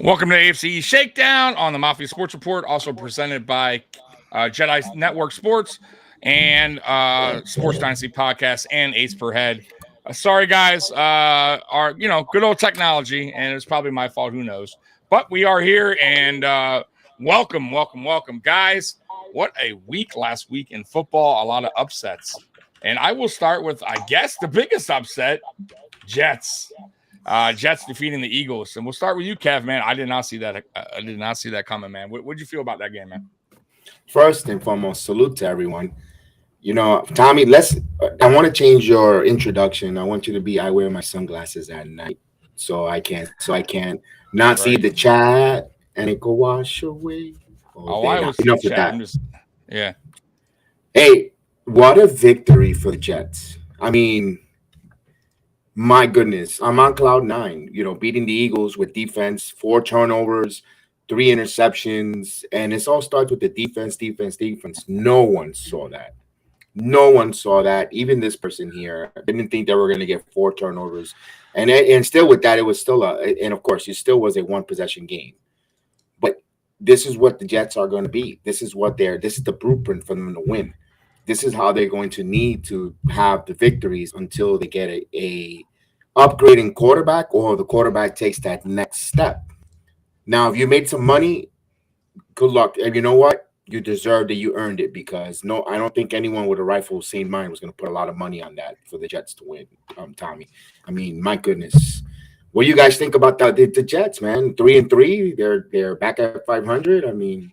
Welcome to AFC Shakedown on the Mafia Sports Report, also presented by Jedi Network Sports and Sports Dynasty Podcast and Ace Per Head. Sorry, guys, our good old technology, and it's probably my fault. Who knows? But we are here, and welcome, guys. What a week last week in football! A lot of upsets, and I will start with, I guess, the biggest upset: Jets. Jets defeating the Eagles, and we'll start with you, Kev. Man, I did not see that. I did not see that coming, man. What did you feel about that game, man? First and foremost, salute to everyone. Tommy, I want to change your introduction. I want you to be, I wear my sunglasses at night, so I can't not see the chat and it go wash away. I was enough with that. Yeah. Hey, what a victory for the Jets. I mean, my goodness, I'm on cloud nine, beating the Eagles with defense, 4 turnovers, 3 interceptions, and it all starts with the defense. No one saw that. Even this person here didn't think they were going to get 4 turnovers. And still with that, it was still and of course, it still was a 1-possession game. But this is what the Jets are going to be. This is the blueprint for them to win. This is how they're going to need to have the victories until they get a upgrading quarterback, or the quarterback takes that next step. Now, if you made some money, good luck. And you know what? You deserved it. You earned it, because I don't think anyone with a rightful sane mind was going to put a lot of money on that for the Jets to win, Tommy. I mean, my goodness. What do you guys think about that? The Jets, man, 3-3. They're back at 500. I mean,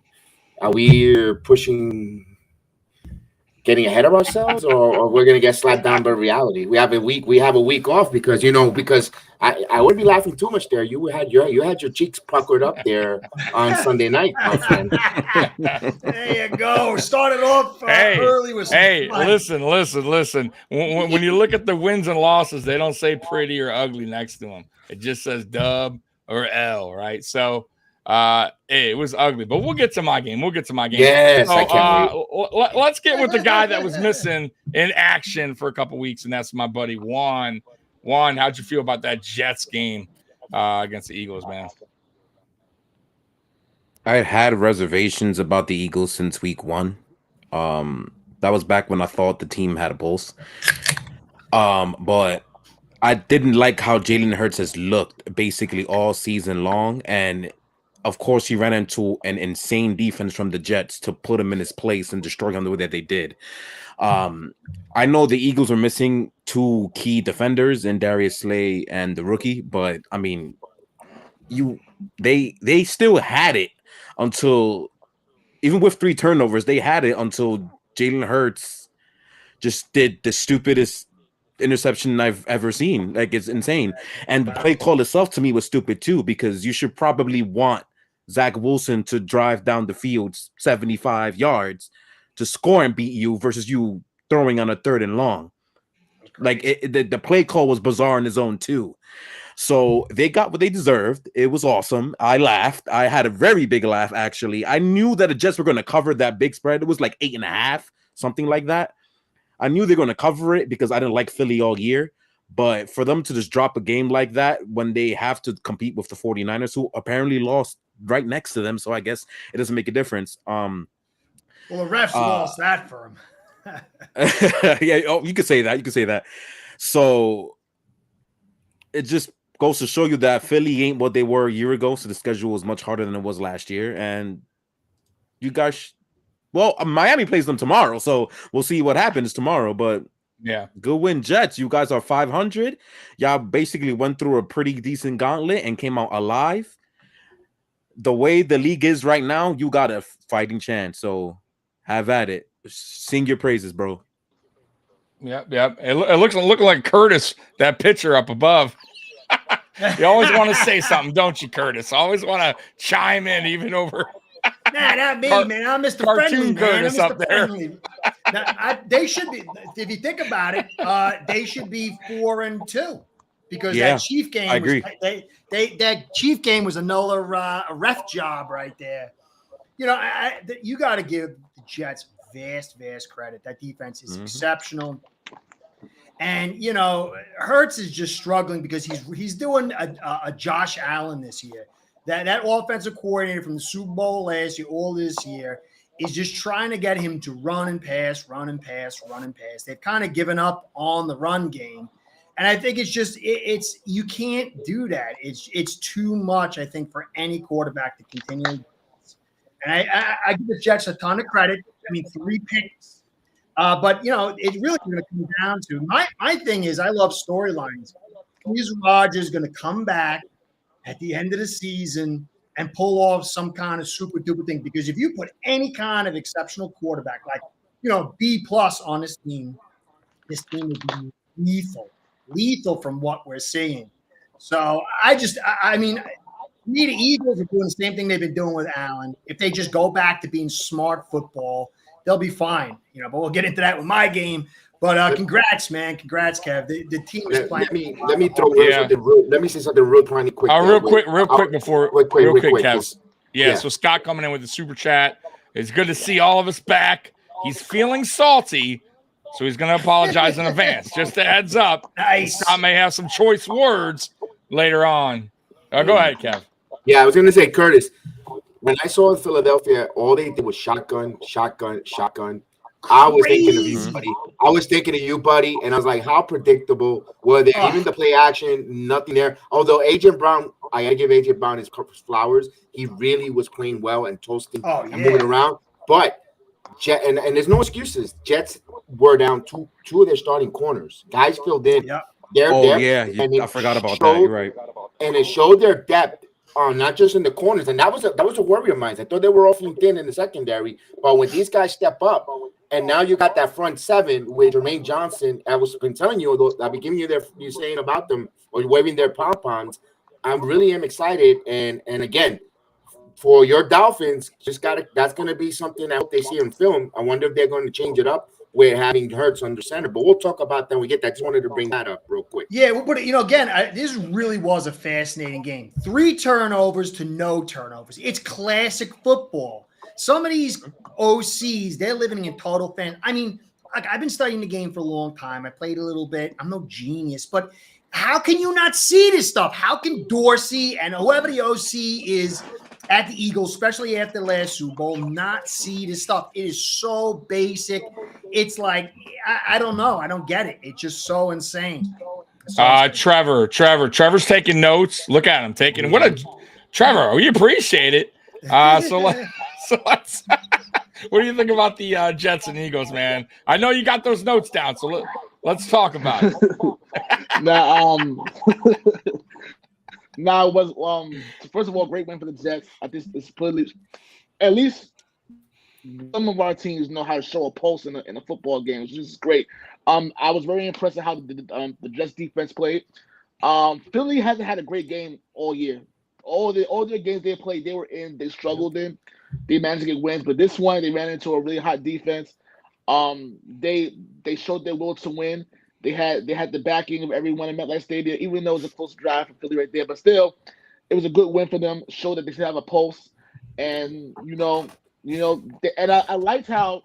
are we pushing, getting ahead of ourselves, or we're gonna get slapped down by reality? We have a week off because I wouldn't be laughing too much there. You had your cheeks puckered up there on Sunday night, my friend. There you go. Started off early with some listen. When you look at the wins and losses, they don't say pretty or ugly next to them. It just says dub or L, right? So it was ugly, but we'll get to my game. Yes, so, I can't wait. Let's get with the guy that was missing in action for a couple weeks, and that's my buddy Juan. Juan, how'd you feel about that Jets game against the Eagles, man? I had reservations about the Eagles since week 1. That was back when I thought the team had a pulse. But I didn't like how Jalen Hurts has looked basically all season long, and of course, he ran into an insane defense from the Jets to put him in his place and destroy him the way that they did. I know the Eagles are missing 2 key defenders in Darius Slay and the rookie, but I mean, they still had it until, even with 3 turnovers, they had it until Jalen Hurts just did the stupidest interception I've ever seen. Like, it's insane. And the play call itself to me was stupid too, because you should probably want Zach Wilson to drive down the field 75 yards to score and beat you versus you throwing on a 3rd and long. Like, the play call was bizarre in his own too. So they got what they deserved. It was awesome. I laughed. I had a very big laugh, actually. I knew that the Jets were going to cover that big spread. It was like 8.5, something like that. I knew they're going to cover it because I didn't like Philly all year. But for them to just drop a game like that when they have to compete with the 49ers, who apparently lost right next to them, so I guess it doesn't make a difference. Well, the refs lost that for him. Yeah, you could say that. So it just goes to show you that Philly ain't what they were a year ago, so the schedule was much harder than it was last year. And you guys, Miami plays them tomorrow, so we'll see what happens tomorrow. But yeah, good win, Jets. You guys are 500. Y'all basically went through a pretty decent gauntlet and came out alive. The way the league is right now, you got a fighting chance. So have at it. Sing your praises, bro. Yep. It looks like Curtis, that pitcher up above. You always want to say something, don't you, Curtis? Always want to chime in, even over. Nah, not me, man. I'm Mr. Friendly, man. Curtis up there. Now, they should be, if you think about it, they should be 4-2 because that Chief game. I agree. That Chief game was another ref job right there. You got to give the Jets vast credit. That defense is exceptional. And, Hurts is just struggling because he's doing a Josh Allen this year. That offensive coordinator from the Super Bowl last year, all this year, is just trying to get him to run and pass. They've kind of given up on the run game. And I think it's just it's you can't do that. It's too much, I think, for any quarterback to continue. And I give the Jets a ton of credit. I mean, 3 picks. But, it's really going to come down to my thing is I love storylines. Is Rodgers going to come back at the end of the season and pull off some kind of super duper thing? Because if you put any kind of exceptional quarterback, like, B+ on this team would be lethal from what we're seeing. So I mean, the Eagles are doing the same thing they've been doing with Allen. If they just go back to being smart football, they'll be fine. But we'll get into that with my game. But congrats, man. Congrats, Kev. The team is playing. Let me throw let me say something real tiny quick. Real quick, Kev. Yeah. So Scott coming in with the super chat. It's good to see all of us back. He's feeling salty, so he's going to apologize in advance. Just a heads up. Nice. Scott may have some choice words later on. Go ahead, Kev. Yeah, I was going to say, Curtis, when I saw Philadelphia, all they did was shotgun. I was thinking of you, buddy. And I was like, how predictable were they? Even the play action, nothing there. Although A.J. Brown, I got to give A.J. Brown his flowers. He really was playing well and toasting and moving around. But, and there's no excuses. Jets were down two of their starting corners. Guys filled in. Yeah. I forgot about that. You're right. And it showed their depth. Not just in the corners, and that was a worry of mine. I thought they were awfully thin in the secondary, but when these guys step up, and now you got that front 7 with Jermaine Johnson. I was been telling you, I've been giving you saying about them or waving their pom-poms. I really am excited, and again, for your Dolphins, that's going to be something I hope they see in film. I wonder if they're going to change it up with having Hurts under center, but we'll talk about that when we get that. I just wanted to bring that up real quick. Yeah, but again, this really was a fascinating game. 3 turnovers to no turnovers. It's classic football. Some of these OCs, they're living in total fan. I mean, I've been studying the game for a long time. I played a little bit. I'm no genius, but how can you not see this stuff? How can Dorsey and whoever the OC is at the Eagles, especially after the last Super Bowl, not see this stuff? It is so basic. It's like, I don't know. I don't get it. It's just so insane. Trevor's taking notes. Look at him taking Trevor. We appreciate it. So let's what do you think about the Jets and Eagles, man? I know you got those notes down, so let's talk about it. It was first of all, great win for the Jets. I think it's probably at least some of our teams know how to show a pulse in a football game, which is great. I was very impressed at how the Jets defense played. Philly hasn't had a great game all year. All the games they played, they struggled in. They managed to get wins, but this one they ran into a really hot defense. They showed their will to win. They had the backing of everyone in MetLife Stadium, even though it was a close drive for Philly right there. But still, it was a good win for them. Showed that they should have a pulse, and I liked how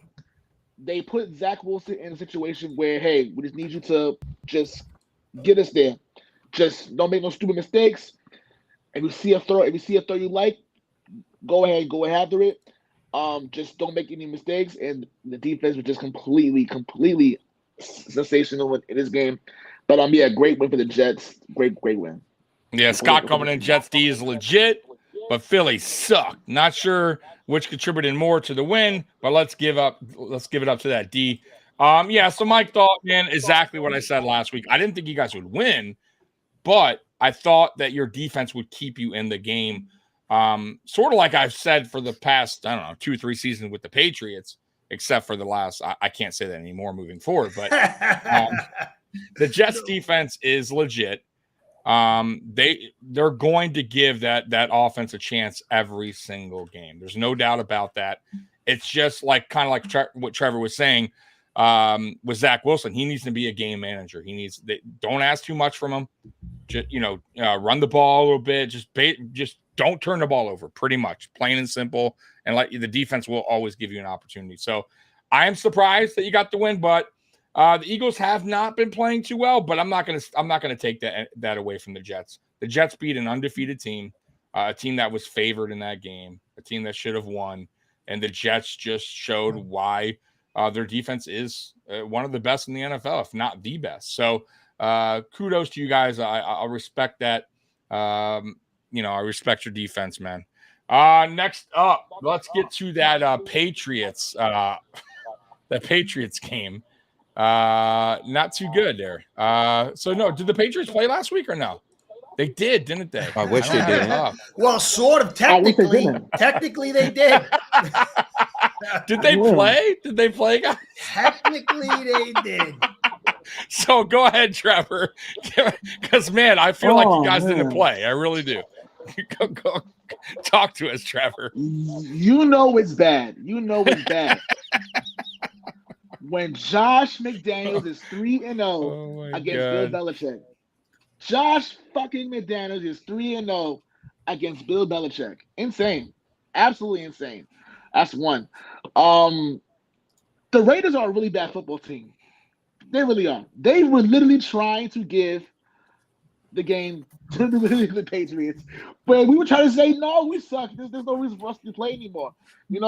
they put Zach Wilson in a situation where, hey, we just need you to just get us there. Just don't make no stupid mistakes. If you see a throw you like, go ahead, go after it. Just don't make any mistakes. And the defense was just completely sensational in this game. But great win for the Jets. Great win. Yeah, Scott coming in. Jets D is legit, but Philly sucked. Not sure which contributed more to the win, but let's give it up to that D. So my thought, man, exactly what I said last week. I didn't think you guys would win, but I thought that your defense would keep you in the game. Sort of like I've said for the past, 2 or 3 seasons with the Patriots, except for the last, I can't say that anymore moving forward, but the Jets defense is legit. They're going to give that offense a chance every single game. There's no doubt about that. It's just like what Trevor was saying with Zach Wilson. He needs to be a game manager. Don't ask too much from him. Just, run the ball a little bit. Just don't turn the ball over. Pretty much, plain and simple. And the defense will always give you an opportunity. So I am surprised that you got the win, but the Eagles have not been playing too well. But I'm not gonna take that away from the Jets. The Jets beat an undefeated team. a team that was favored in that game, a team that should have won, and the Jets just showed why their defense is one of the best in the NFL, if not the best. So kudos to you guys. I'll respect that. I respect your defense, man. Next up, let's get to that Patriots. That Patriots game. Not too good there. So no, did the Patriots play last week or no? They did, didn't they? I wish they did. Well, sort of. Technically they did. Did they play? Did they play, guys? Technically they did. So go ahead, Trevor. Because man, I feel like you guys didn't play. I really do. Go talk to us, Trevor. You know it's bad. When Josh McDaniels is 3-0 against Bill Belichick. Josh fucking McDaniels is 3-0 against Bill Belichick. Insane. Absolutely insane. That's one. The Raiders are a really bad football team. They really are. They were literally trying to give the game to the Patriots. But we were trying to say, no, we suck. There's no reason for us to play anymore. There's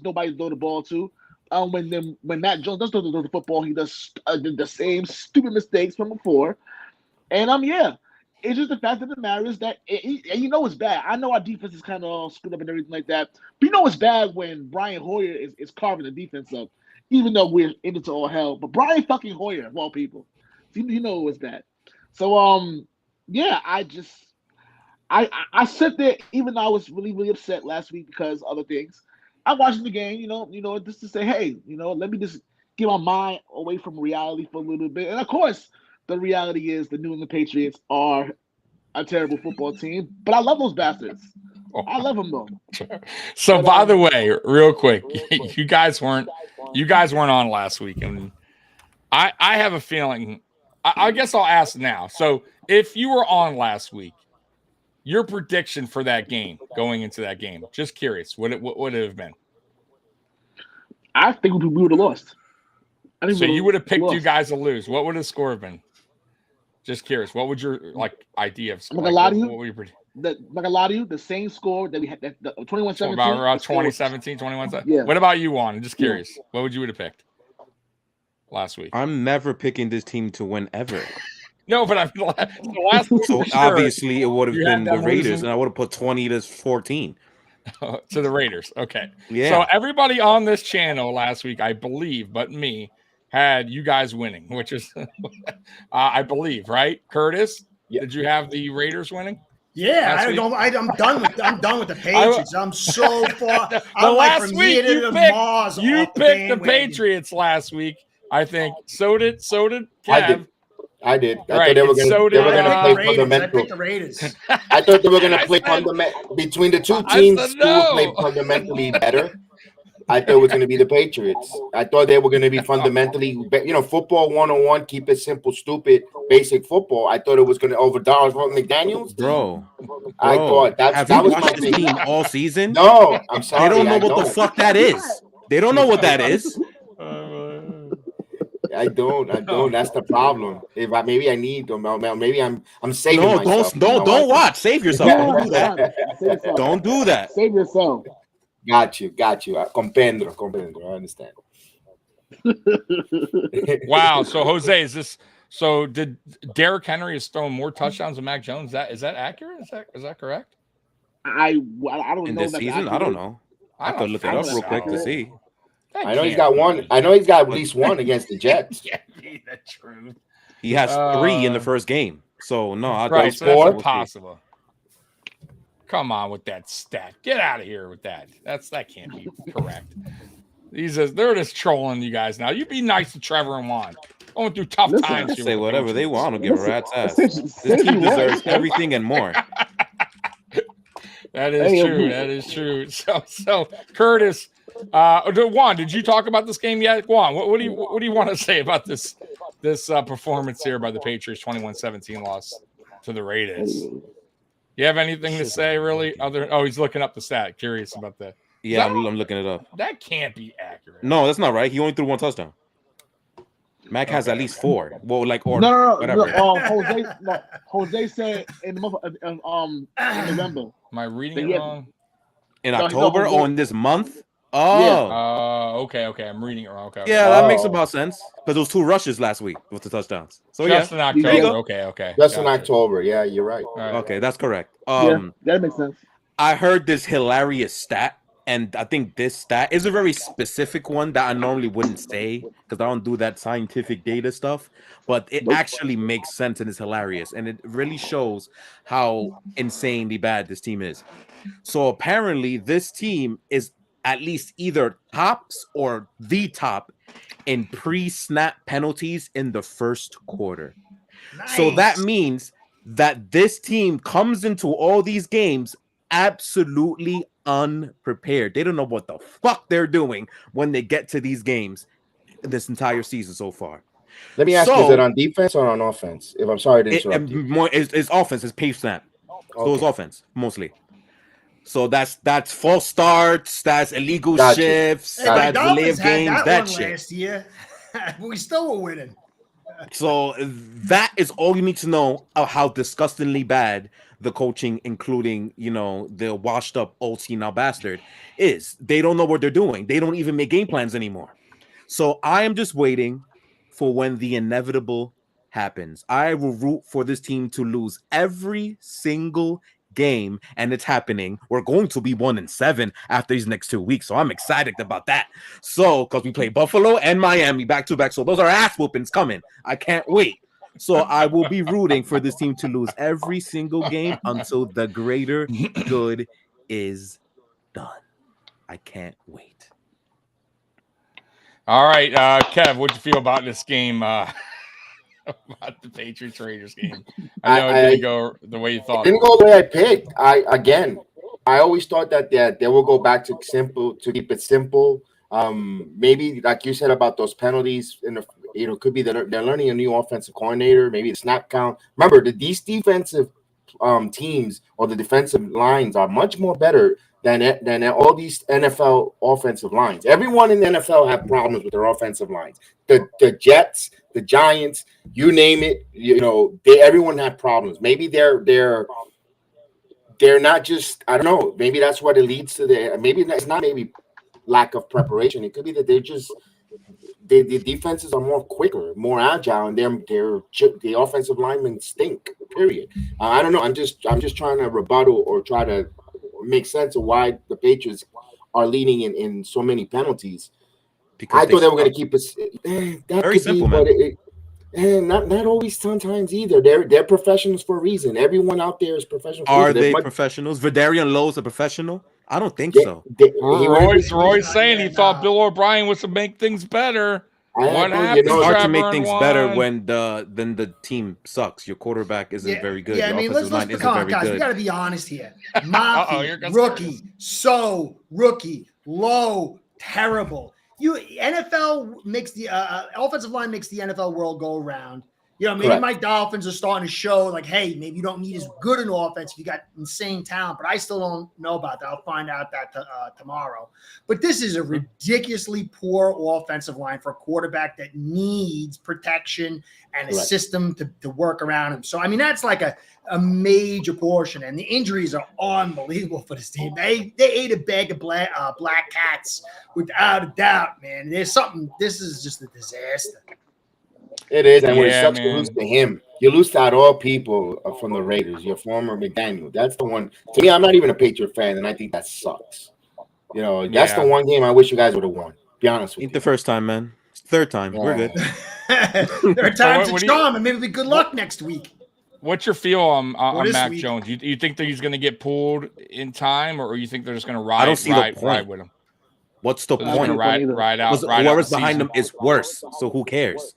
nobody to throw the ball to. When Matt Jones does throw the football, he does the same stupid mistakes from before. And it's just the fact of the matter is that it's bad. I know our defense is kind of all screwed up and everything like that, but it's bad when Brian Hoyer is carving the defense up, even though we're into all hell. But Brian fucking Hoyer, of all people, it was bad. So I sit there, even though I was really, really upset last week because other things. I'm watching the game, just to say, hey, let me just get my mind away from reality for a little bit. And of course, the reality is the New England Patriots are a terrible football team, but I love those bastards. I love them though. So, by the way, real quick, you guys weren't on last week, and I have a feeling. I guess I'll ask now. So, if you were on last week, your prediction for that game, going into that game, just curious, what would it have been? I think we would have lost. So you would have picked you guys to lose. What would the score have been? Just curious. What would your idea of score? Like a lot of you, the same score that we had, the 21-17. So about around 2017, 21-17. Yeah. What about you, Juan? I'm just curious. What would you have picked last week? I'm never picking this team to win ever. No, but last week, so obviously it would have been the Raiders, and I would have put 20-14 to the Raiders. Okay, yeah. So everybody on this channel last week, I believe, but me, had you guys winning, which is, I believe, right? Curtis, did you have the Raiders winning? Yeah, I'm done with the Patriots. I'm so far. Last week you picked the Patriots last week. I think so did Kev. I did. I thought they were going to play fundamental. I picked the Raiders. I thought they were going to play fundamental. Between the two teams who would play fundamentally better, I thought it was going to be the Patriots. I thought they were going to be fundamentally, football 101, keep it simple, stupid, basic football. I thought it was going to overdose from McDaniels. Bro, I thought that was my this team all season. No, I'm sorry. They don't know what the fuck that is. They don't know what that is. I don't. That's the problem. Maybe I need them. Maybe I'm saving myself. Don't watch. Save yourself. Don't do that. Don't do that. Save yourself. Got you. Comprendo. I understand. Wow. So Jose, is this? So did Derrick Henry has thrown more touchdowns than Mac Jones? Is that accurate? Is that correct? I don't in know. This season, I don't know. I could look it up real quick to see. I know he's got one. I know he's got at least one against the Jets. Can't be the truth. He has 3 in the first game. So no, that's impossible. Come on with that stat. Get out of here with that. That can't be correct. They're just trolling you guys now. You be nice to Trevor and Juan. Going through tough times. Say whatever they want. I don't give a rat's ass. This team deserves everything and more. That is true. So Curtis. Juan, did you talk about this game yet? Juan, what do you want to say about this performance here by the Patriots 21-17 loss to the Raiders? You have anything to say really? He's looking up the stat. Curious about that. Yeah, I'm looking it up. That can't be accurate. No, that's not right. He only threw 1 touchdown. Mac has at least 4. Well, like or No. whatever. Jose said in the month of in November. Am I reading Then it he has- wrong? In No, October Jose- or in this month? Yeah. Oh, Okay. I'm reading it wrong. Okay. yeah, that makes Oh. about sense because those 2 rushes last week with the touchdowns. So Just yeah, in there you October. go. Okay. Just in Gotcha. October. Yeah, you're right. All right. Okay, that's correct. Yeah, that makes sense. I heard this hilarious stat, and I think this stat is a very specific one that I normally wouldn't say because I don't do that scientific data stuff, but it Nope. actually makes sense and is hilarious, and it really shows how insanely bad this team is. So apparently, this team is at least either tops or the top in pre-snap penalties in the first quarter. So that Nice. means that this team comes into all these games absolutely unprepared. They don't know what the fuck they're doing when they get to these games this entire season so far. Let me ask you, is So- it on defense or on offense? If I'm sorry to interrupt you. It's offense, it's pace snap. So it's Okay. offense mostly. So that's false starts, that's illegal Gotcha. shifts, Hey, the that's delay Dolphins of had games, that that one shit. last year. We still were winning. So that is all you need to know of how disgustingly bad the coaching, including, the washed up old senile bastard, is. They don't know what they're doing. They don't even make game plans anymore. So I am just waiting for when the inevitable happens. I will root for this team to lose every single game, and it's happening. We're going to be 1-7 after these next 2 weeks, so I'm excited about that. So because we play Buffalo and Miami back to back, so those are ass whoopings coming. I can't wait. So I will be rooting for this team to lose every single game until the greater good is done. I can't wait. All right, Kev, what'd you feel about this game? About the Patriots Raiders game. I know it didn't go the way you thought. It didn't go the way I picked. I always thought that they will go back to keep it simple. Maybe like you said about those penalties, could be that they're learning a new offensive coordinator. Maybe the snap count. Remember, these defensive teams or the defensive lines are much more better than all these NFL offensive lines. Everyone in the NFL have problems with their offensive lines. The Jets, the Giants, you name it. Everyone had problems. Maybe they're not just, I don't know. Maybe that's what it leads to. Maybe it's not maybe lack of preparation. It could be that they're just the defenses are more quicker, more agile, and the offensive linemen stink. Period. I don't know. I'm just trying to rebuttal or try to make sense of why the Patriots are leading in so many penalties. Because I thought they were going to keep us. Very simple, man. But not always. Sometimes either. They're professionals for a reason. Everyone out there is professional. Are they professionals? Vidarian Lowe's a professional? I don't think so. Roy's saying he thought Bill O'Brien was to make things better. What happened? It's hard to make things better when the team sucks. Your quarterback isn't very good. Yeah, Your I mean, offensive line isn't very guys, good. we got to be honest here. Mafia, rookie, low, terrible. NFL makes the offensive line makes the NFL world go around. Maybe Correct. my Dolphins are starting to show like, hey, maybe you don't need as good an offense if you got insane talent, but I still don't know about that. I'll find out that tomorrow. But this is a ridiculously poor offensive line for a quarterback that needs protection and a system to work around him. So, I mean, that's like a major portion, and the injuries are unbelievable for this team. They ate a bag of black cats without a doubt, man. This is just a disaster. It is, and when it sucks man. to lose to him, you lose to out all people from the Raiders. Your former McDaniel. That's the one. To me, I'm not even a Patriot fan, and I think that sucks. That's the one game I wish you guys would have won. Be honest with you. Ain't the first time, man. It's the third time. We're good. There are times to charm, and maybe be good luck next week. What's your feel on Mac Jones? You think that he's going to get pulled in time, or you think they're just going to ride? I don't see the point. Ride with him. What's the point? Ride out. Whoever's behind him is worse. So who cares?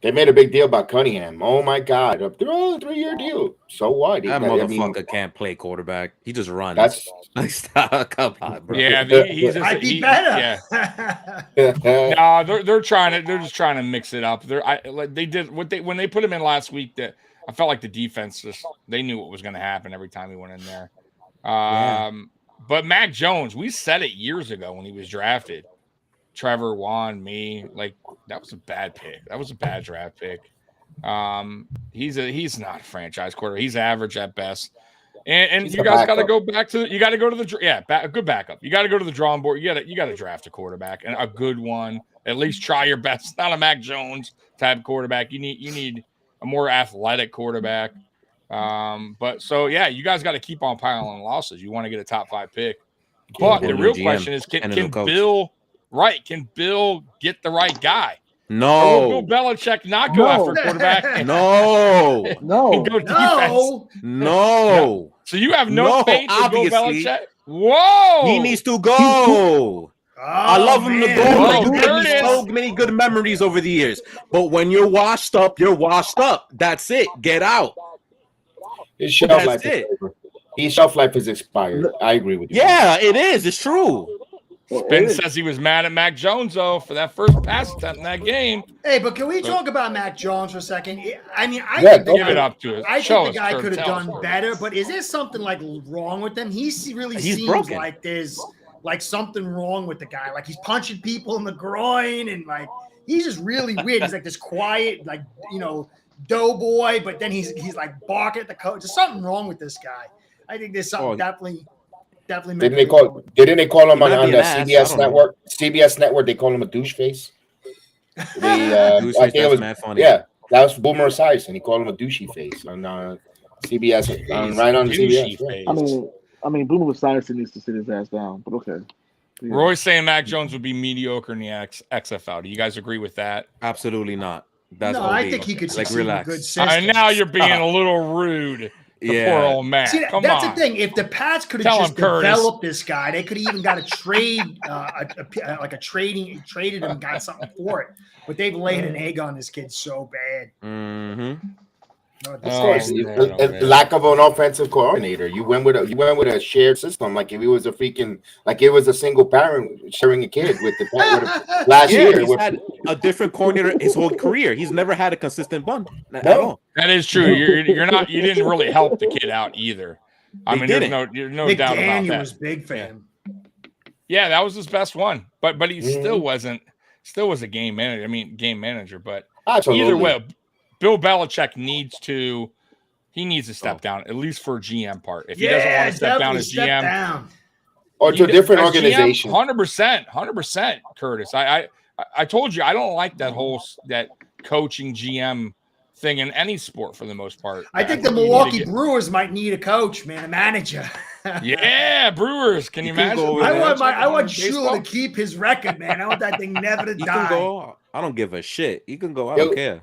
They made a big deal about Cunningham. Oh my God, a 3-year deal. So what? That motherfucker can't play quarterback. He just runs. That's come on, bro. Yeah, I'd be better. Yeah. No, they're trying to. They're just trying to mix it up. They did when they put him in last week. That I felt like the defense they knew what was going to happen every time he went in there. But Mac Jones, we said it years ago when he was drafted. Trevor, Juan, me. Like that was a bad pick. That was a bad draft pick. He's not a franchise quarterback. He's average at best. And He's you a guys got to backup. go back to a good backup. You got to go to the drawing board. You got to draft a quarterback and a good one. At least try your best. Not a Mac Jones type quarterback. You need a more athletic quarterback. But so yeah, you guys got to keep on piling losses. You want to get a top 5 pick. But the real question is, can Bill get the right guy? No. Or will Bill Belichick not go after a quarterback? No. No. Go defense? No. So you have no faith in Bill obviously. Belichick? Whoa! He needs to go. I love him to go. Oh, You there gave it me so is. many good memories over the years. But when you're washed up, you're washed up. That's it. Get out. His shelf That's life it. is over. His shelf life is expired. I agree with you. Yeah, it is. It's true. Ben says he was mad at Mac Jones, though, for that first pass attempt in that game. Hey, but can we talk about Mac Jones for a second? I mean, I Yeah, think the go Give guy, it up to us. I Show think the us, guy Kurt. could have Tell us, done Kurt. better, but is there something like wrong with him? He really He's seems broken. like there's like something wrong with the guy. Like he's punching people in the groin and like he's just really weird. He's like this quiet, like doughboy, but then he's like barking at the coach. There's something wrong with this guy. I think there's something definitely. Didn't they call him might on be the an ass, I CBS don't know. network? CBS network, they call him a douche face. Douche I face, think it that's was mad funny. yeah, that was Boomer Esiason. He called him a douchey face on CBS, right on Douchey CBS. Yeah. face. I mean, Boomer Esiason needs to sit his ass down. But okay. Yeah. Roy's saying Mac Jones would be mediocre in the XFL. Do you guys agree with that? Absolutely not. That's no, I think he could succeed in relax. good system. Now you're being a little rude. Poor old Mac. See, Come that's on. the thing. If the Pats could Tell have him, just Curtis. developed this guy, they could have even got a trade, traded him and got something for it. But they've laid an egg on this kid so bad. Mm-hmm. Of course, lack of an offensive coordinator. You went with a shared system, like if it was a single parent sharing a kid with the last year. He's had a different coordinator his whole career. He's never had a consistent bun at No. all. That is true. You're not. You didn't really help the kid out either. I mean, there's no doubt about that. was big for him. Yeah, that was his best one, but he still was a game manager. But Absolutely. either way, Bill Belichick needs to step down, at least for GM part. If he doesn't want to step down as GM, or to a different organization. 100%, Curtis. I told you I don't like that coaching GM thing in any sport for the most part. I think the Milwaukee Brewers might need a coach, man, a manager. Yeah, Brewers. Can you imagine? I want Shula to keep his record, man. I want that thing never to He die. can go. I don't give a shit. He can go. I don't care.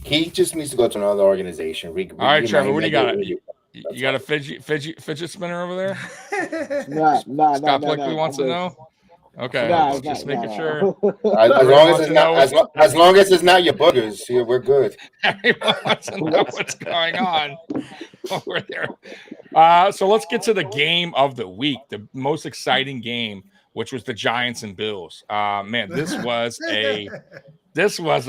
He just needs to go to another organization. All right, Trevor, what do you got? You got a fidget spinner over there? Nah. Scott Blakely wants to know. Okay, just making sure. As long as it's not your boogers, we're good. Everyone wants to know what's going on over there. So let's get to the game of the week, the most exciting game, which was the Giants and Bills. Man, this was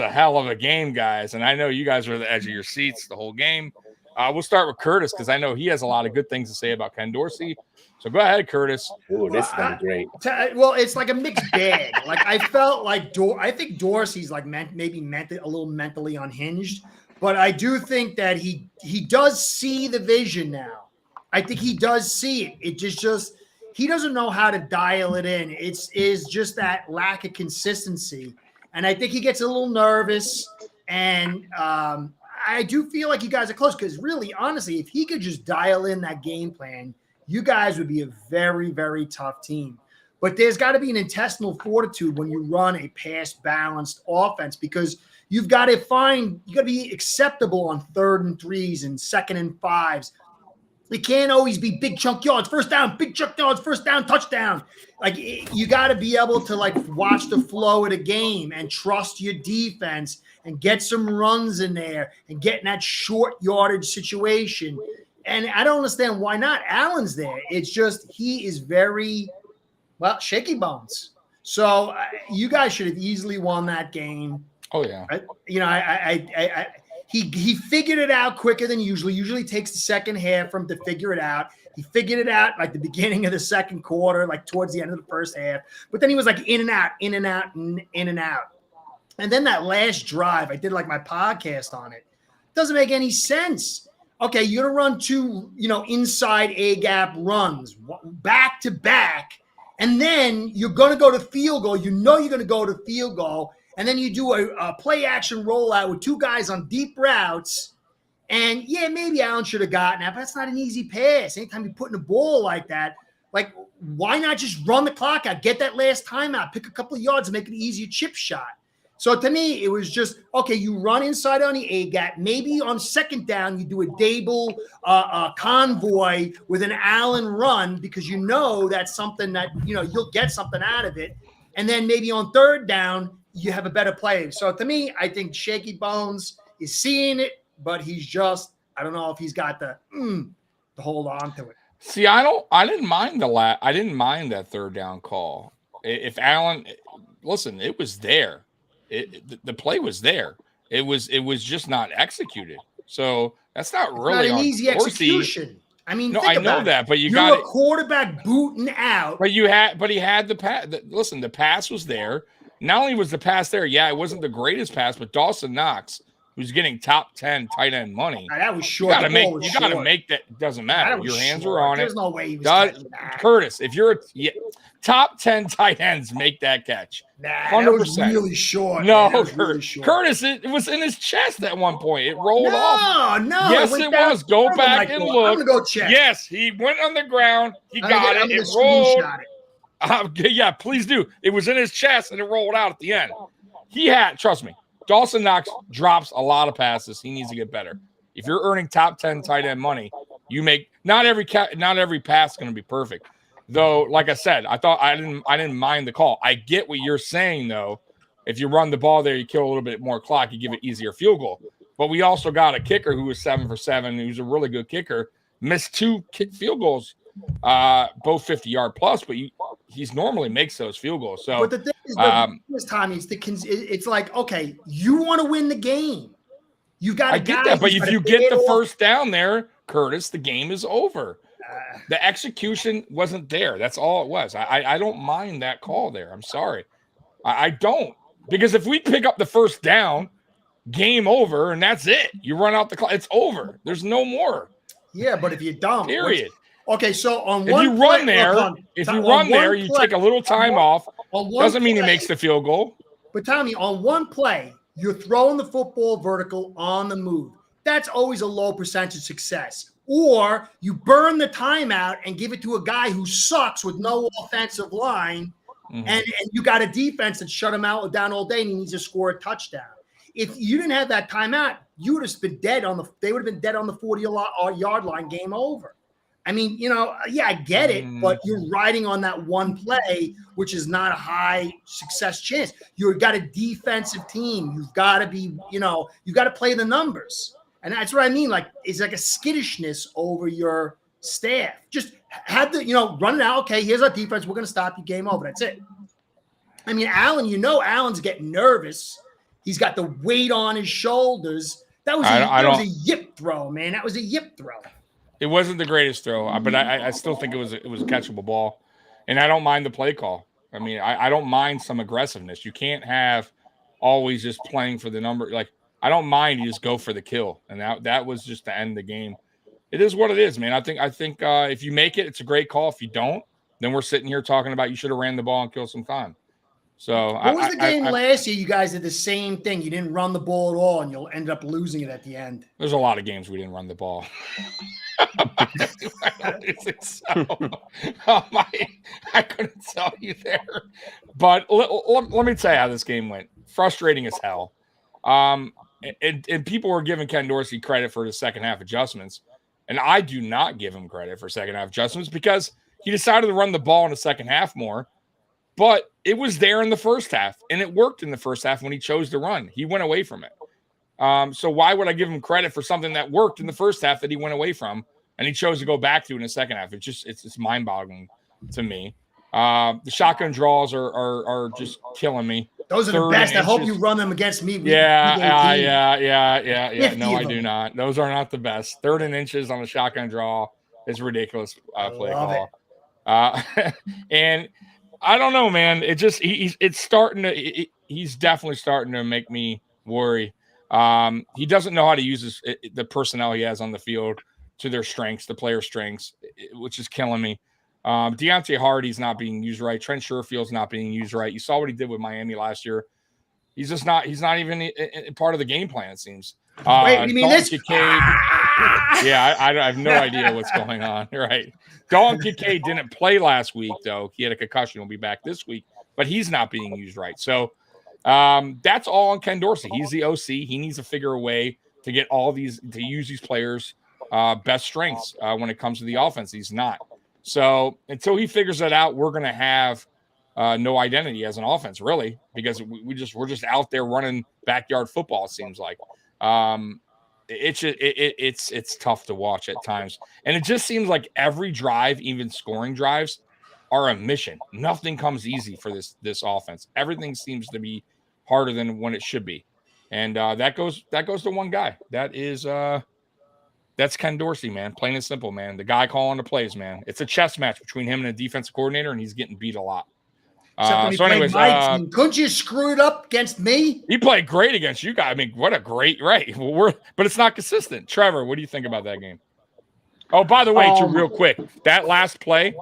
a hell of a game, guys. And I know you guys were at the edge of your seats the whole game. We'll start with Curtis because I know he has a lot of good things to say about Ken Dorsey. So go ahead, Curtis. Ooh, this is gonna be great. Well, it's like a mixed bag. Like I felt like I think Dorsey's like maybe a little mentally unhinged, but I do think that he does see the vision now. I think he does see it. It just he doesn't know how to dial it in. Is just that lack of consistency, and I think he gets a little nervous. And I do feel like you guys are close because really, honestly, if he could just dial in that game plan, you guys would be a very, very tough team. But there's got to be an intestinal fortitude when you run a pass-balanced offense because you've got to be acceptable on 3rd and 3s and 2nd and 5s. It can't always be big chunk yards, first down, big chunk yards, first down, touchdown. Like you got to be able to like watch the flow of the game and trust your defense and get some runs in there and get in that short yardage situation. And I don't understand why not. Allen's there. It's just he is very, shaky bones. So you guys should have easily won that game. Oh, yeah. He figured it out quicker than usually. Usually takes the second half for him to figure it out. He figured it out like the beginning of the second quarter, like towards the end of the first half. But then he was like in and out, in and out, in and out. And then that last drive, I did like my podcast on it. Doesn't make any sense. Okay, you're going to run two, inside A-gap runs back to back. And then you're going to go to field goal. You know you're going to go to field goal. And then you do a play action rollout with two guys on deep routes. And yeah, maybe Allen should have gotten that, but that's not an easy pass. Anytime you're putting a ball like that, like, why not just run the clock out, get that last timeout, pick a couple of yards and make it an easier chip shot? So to me, it was just, okay, you run inside on the A-gap. Maybe on second down, you do a Dable convoy with an Allen run because you know that's something that, you'll get something out of it. And then maybe on third down, you have a better play. So to me, I think Shaky Bones is seeing it, but he's just, I don't know if he's got the to hold on to it. See, I didn't mind I didn't mind that third down call. If Allen, listen, it was there. The play was there. It was just not executed. So that's not really not an easy execution. I mean, no, I know that, but you're a quarterback booting out. But he had the pass. Listen, the pass was there. Not only was the pass there, yeah, it wasn't the greatest pass, but Dawson Knox, who's getting top 10 tight end money. That was short. You got to make that. It doesn't matter. Your hands were on it. There's no way he was Curtis, if you're top 10 tight ends, make that catch. 100%. That was really short. No, really short. Curtis, it was in his chest at one point. It rolled off. No. Yes, it was. Go back and look. I'm going to go check. Yes, he went on the ground. He got it. It rolled. Yeah, please do. It was in his chest and it rolled out at the end. Trust me, Dawson Knox drops a lot of passes. He needs to get better. If you're earning top 10 tight end money, you make not every pass is going to be perfect. Though, like I said, I didn't mind the call. I get what you're saying though. If you run the ball there, you kill a little bit more clock. You give it easier field goal. But we also got a kicker who was 7 for 7, who's a really good kicker. Missed 2 field goals, both 50-yard plus. But he's normally makes those field goals. So, but the thing is, Tommy, it's like, okay, you want to win the game. You got to get that, but if you get the first down there, Curtis, the game is over. The execution wasn't there. That's all it was. I don't mind that call there. I'm sorry. I don't. Because if we pick up the first down, game over, and that's it. You run out the clock. It's over. There's no more. Yeah, but if you don't. Period. Okay, so if you run there, you take a little time off. Doesn't mean he makes the field goal. But Tommy, on one play, you're throwing the football vertical on the move. That's always a low percentage success. Or you burn the timeout and give it to a guy who sucks with no offensive line, and you got a defense that shut him out down all day and he needs to score a touchdown. If you didn't have that timeout, you would have been dead they would have been dead on the 40-yard line, game over. I mean, I get it, but you're riding on that one play, which is not a high success chance. You've got a defensive team. You've got to be, you've got to play the numbers. And that's what I mean. Like, it's like a skittishness over your staff. Just have the, run it out. Okay, here's our defense. We're going to stop you. Game over. That's it. I mean, Allen's getting nervous. He's got the weight on his shoulders. That was a yip throw, man. That was a yip throw. It wasn't the greatest throw, but I still think it was a catchable ball. And I don't mind the play call. I mean, I don't mind some aggressiveness. You can't have always just playing for the number. Like, I don't mind you just go for the kill. And that was just to end the game. It is what it is, man. I think if you make it, it's a great call. If you don't, then we're sitting here talking about you should have ran the ball and killed some time. So what was the game last year? You guys did the same thing. You didn't run the ball at all, and you'll end up losing it at the end. There's a lot of games we didn't run the ball. I couldn't tell you there. But let me tell you how this game went. Frustrating as hell. And people were giving Ken Dorsey credit for the second half adjustments. And I do not give him credit for second half adjustments because he decided to run the ball in the second half more. But it was there in the first half, and it worked in the first half when he chose to run. He went away from it. So why would I give him credit for something that worked in the first half that he went away from and he chose to go back to in the second half? It's mind-boggling to me. The shotgun draws are just killing me. Those are the third best. I and hope you inches. run them against me. Yeah. week 18. No, 50 I of do them. not. Those are not the best. Third and inches on a shotgun draw is ridiculous play love call. And I don't know, man. It just it's starting to. He's definitely starting to make me worry. He doesn't know how to use the personnel he has on the field to their strengths, the player strengths, which is killing me. Deontay Hardy's not being used right. Trent Sherfield's not being used right. You saw what he did with Miami last year. He's just not. He's not even part of the game plan. It seems. Wait, you mean Dalton this? Kincaid, yeah, I have no idea what's going on. Right. Dalton Kincaid didn't play last week, though. He had a concussion. He'll be back this week, but he's not being used right. So that's all on Ken Dorsey. He's the OC. He needs to figure a way to get to use these players' best strengths when it comes to the offense. He's not. So until he figures that out, we're going to have no identity as an offense, really, because we're just out there running backyard football. It seems like. It's tough to watch at times, and it just seems like every drive, even scoring drives, are a mission. Nothing comes easy for this offense. Everything seems to be harder than when it should be, and that goes to one guy. That's Ken Dorsey, man. Plain and simple, man. The guy calling the plays, man. It's a chess match between him and a defensive coordinator, and he's getting beat a lot. So anyways, couldn't you screw it up against me? He played great against you guys. I mean, what a great right. But it's not consistent. Trevor, what do you think about that game? Oh, by the way, real quick, that last play,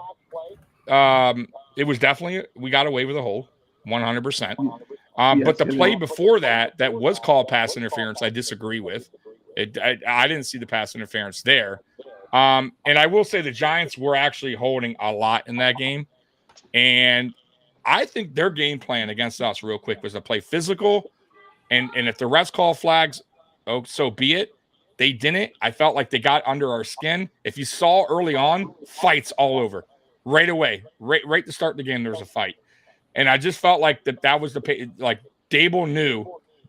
it was definitely we got away with a hold, 100%. But the play before that was called pass interference. I disagree with it. I didn't see the pass interference there. And I will say the Giants were actually holding a lot in that game, and I think their game plan against us, real quick, was to play physical, and if the refs call flags, so be it. They didn't. I felt like they got under our skin. If you saw early on, fights all over, right away, right to start the game, there was a fight, and I just felt like that was like Dable knew,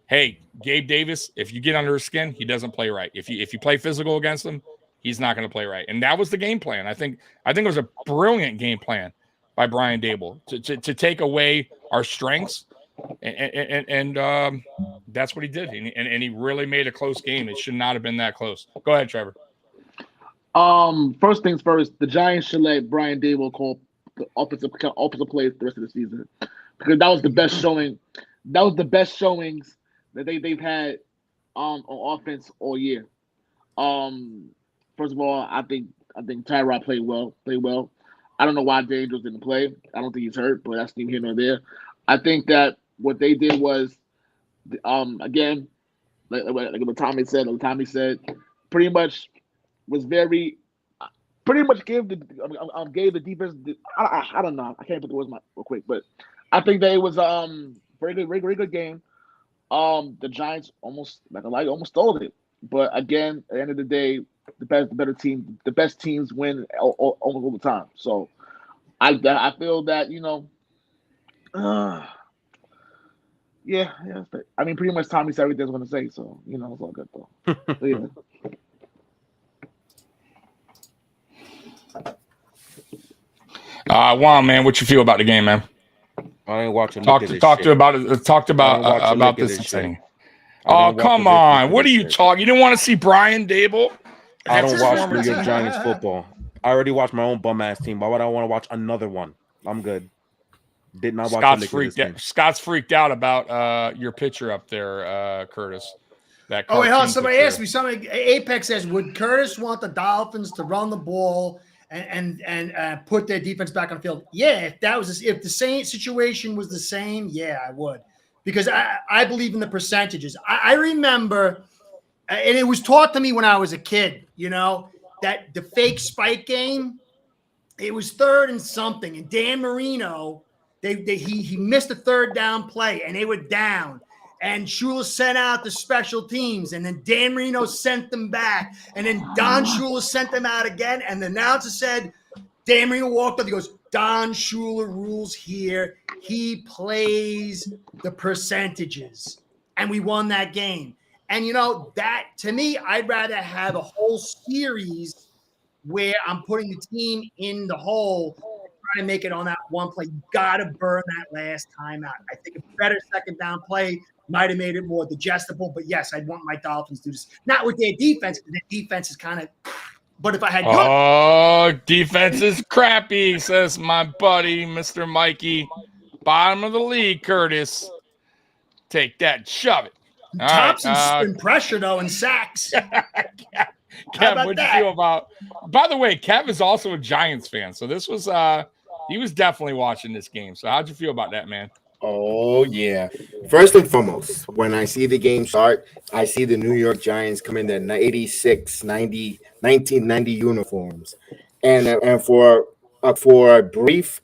hey, Gabe Davis, if you get under his skin, he doesn't play right. If you play physical against him, he's not going to play right, and that was the game plan. I think it was a brilliant game plan by Brian Dable to take away our strengths, and that's what he did, and he really made a close game. It should not have been that close. Go ahead, Trevor. First things first, the Giants should let Brian Dable call the offensive plays the rest of the season, because that was the best showing. That was the best showings that they've had on offense all year. First of all, I think Tyrod played well. I don't know why Daniels didn't play. I don't think he's hurt, but that's neither here nor there. I think that what they did was, again, like what Tommy said, pretty much gave the defense. I don't know. I can't put the words real quick, but I think that it was very good game. The Giants almost stole it, but again, at the end of the day, the best teams win all the time. So I feel that, yeah. I mean, pretty much Tommy said everything I was going to say, so it's all good though. So, yeah. Juan, man, what you feel about the game, man? I ain't watching. Talked about this thing. Oh, come on! What are you talking? You didn't want to see Brian Dable? I don't watch New York Giants football. I already watched my own bum ass team. Why would I want to watch another one? I'm good. Did not watch. Scott's freaked out about your picture up there, Curtis. Wait, hold on. Somebody asked me something. Apex says, would Curtis want the Dolphins to run the ball and put their defense back on the field? Yeah, if the same situation was the same, yeah, I would, because I believe in the percentages. I remember, and it was taught to me when I was a kid, that the fake spike game, it was 3rd and something, and Dan Marino, he missed a 3rd down play, and they were down. And Shula sent out the special teams, and then Dan Marino sent them back, and then Don Shula sent them out again, and the announcer said, Dan Marino walked up, he goes, Don Shula rules here. He plays the percentages, and we won that game. And, that, to me, I'd rather have a whole series where I'm putting the team in the hole, try and make it on that one play. You got to burn that last timeout. I think a better second down play might have made it more digestible. But yes, I'd want my Dolphins to do this. Not with their defense, because their defense is kind of. But if I had defense is crappy, says my buddy, Mr. Mikey. Bottom of the league, Curtis. Take that, shove it. All Thompson's right, in pressure though and sacks. Kev, what'd you feel about? By the way, Kev is also a Giants fan, so this was he was definitely watching this game. So how'd you feel about that, man? Oh, yeah. First and foremost, when I see the game start, I see the New York Giants come in their 1990 uniforms. And for a brief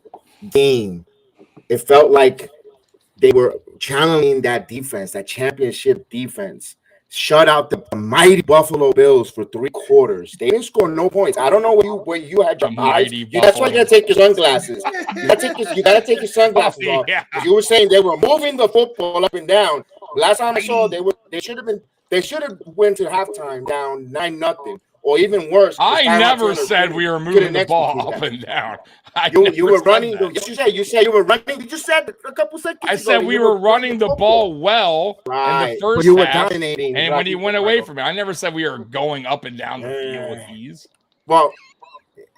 game, it felt like they were channeling that defense, that championship defense. Shut out the mighty Buffalo Bills for 3 quarters. They didn't score no points. I don't know where you had your eyes. That's why you gotta take your sunglasses. You gotta take your sunglasses off. Yeah. You were saying they were moving the football up and down. Last time I saw, they should have went to halftime down 9-0. Or even worse, I never said we were moving the ball up and down. You were running. Yes, you said you were running. You just said a couple seconds ago. I said we were running the ball well in the first but you were half, dominating. and when he went away from it, I never said we were going up and down the field with ease. Well,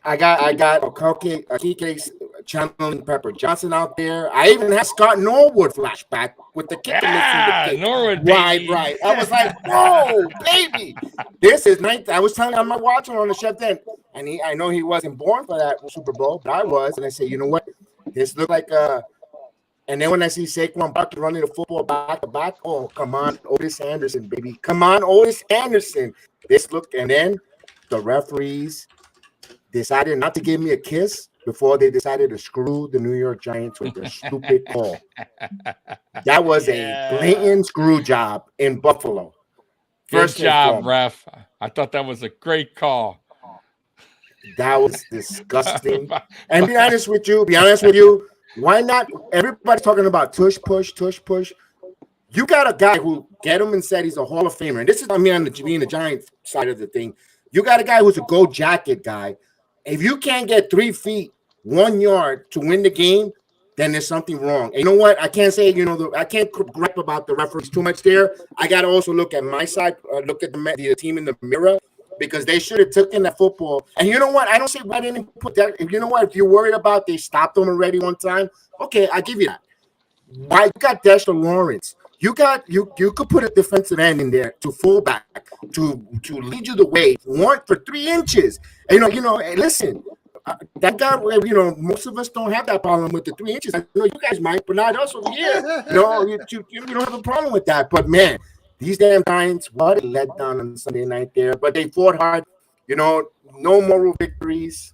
I got a Kike channeling Pepper Johnson out there. I even had Scott Norwood flashback with the kicker. Yeah, Norwood, baby. Right. I was like, whoa, baby. This is nice. I was telling him I'm watching on the chef then, and I know he wasn't born for that Super Bowl, but I was, and I said, you know what? This looked like and then when I see Saquon Barkley running the football back to back, oh, come on, Otis Anderson, baby. Come on, Otis Anderson. This looked, and then the referees decided not to give me a kiss before they decided to screw the New York Giants with their stupid call. That was a blatant screw job in Buffalo. Good job, ref. I thought that was a great call. That was disgusting. And be honest with you, why not? Everybody's talking about tush push. You got a guy who Gettleman said he's a Hall of Famer. And this is on the Giants side of the thing. You got a guy who's a gold jacket guy. If you can't get 3 feet, 1 yard to win the game, then there's something wrong. And you know what? I can't say, I can't gripe about the referees too much there. I got to also look at my side, look at the team in the mirror, because they should have taken that football. And you know what? I don't say why didn't put that. You know what? If you're worried about they stopped them already one time, okay, I give you that. Why you got Dexter Lawrence? You could put a defensive end in there to fullback to lead you the way for 3 inches. And, hey, listen, that guy. Most of us don't have that problem with the 3 inches. I know you guys might, but not us over here. You don't have a problem with that. But man, these damn Giants, what a letdown on Sunday night there. But they fought hard. No moral victories.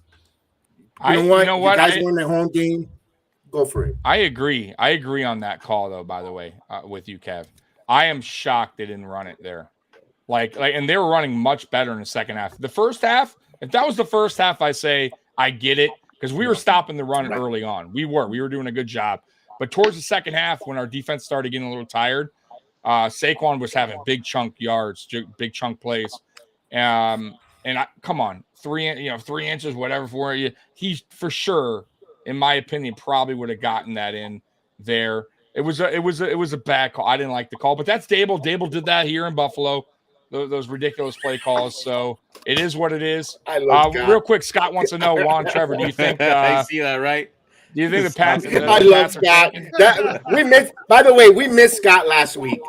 You know what? You guys won their home game. Go for it. I agree on that call, though, by the way, with you, Kev. I am shocked they didn't run it there. And they were running much better in the second half. The first half, if that was the first half, I say I get it, because we were stopping the run early on. We were doing a good job. But towards the second half, when our defense started getting a little tired, Saquon was having big chunk yards, big chunk plays. Come on, 3 inches, whatever for you. He for sure, in my opinion, probably would have gotten that in there. It was a bad call. I didn't like the call, but that's Dable. Dable did that here in Buffalo, those ridiculous play calls. So it is what it is. I love real quick, Scott wants to know, Juan Trevor, do you think? I see that, right? Do you think the Pats? I love Scott. By the way, we missed Scott last week.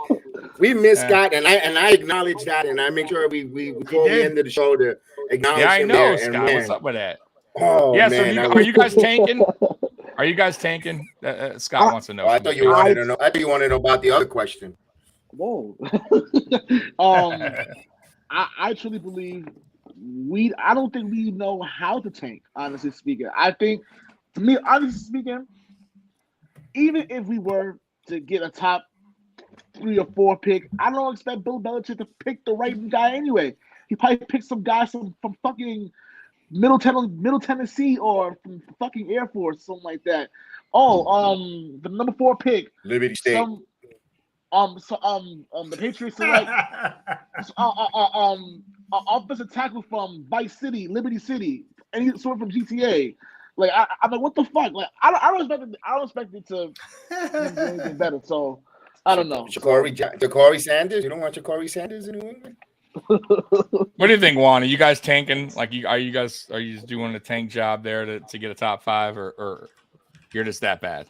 We missed Scott, and I acknowledge that, and I make sure we before we end the show to acknowledge. Yeah, I him know, there. Scott. And, what's up with that? Oh, yeah. Man, So are you guys tanking? Are you guys tanking? Scott wants to know. I thought you wanted to know. I thought you wanted to know about the other question. Whoa. I truly believe I don't think we know how to tank, honestly speaking. I think, to me, honestly speaking, even if we were to get a top 3 or 4 pick, I don't expect Bill Belichick to pick the right guy anyway. He probably picked some guy from fucking Middle Tennessee or from fucking Air Force, something like that. The number 4 pick, Liberty State. The Patriots select offensive tackle from Vice City, Liberty City, and he's sort from GTA. Like I'm like, what the fuck? Like I don't expect it to do anything better. So I don't know. Ja'Cory Sanders. You don't want Ja'Cory Sanders in New England? What do you think, Juan? Are you guys tanking? Like, are you just doing a tank job there to get a top 5, or you're just that bad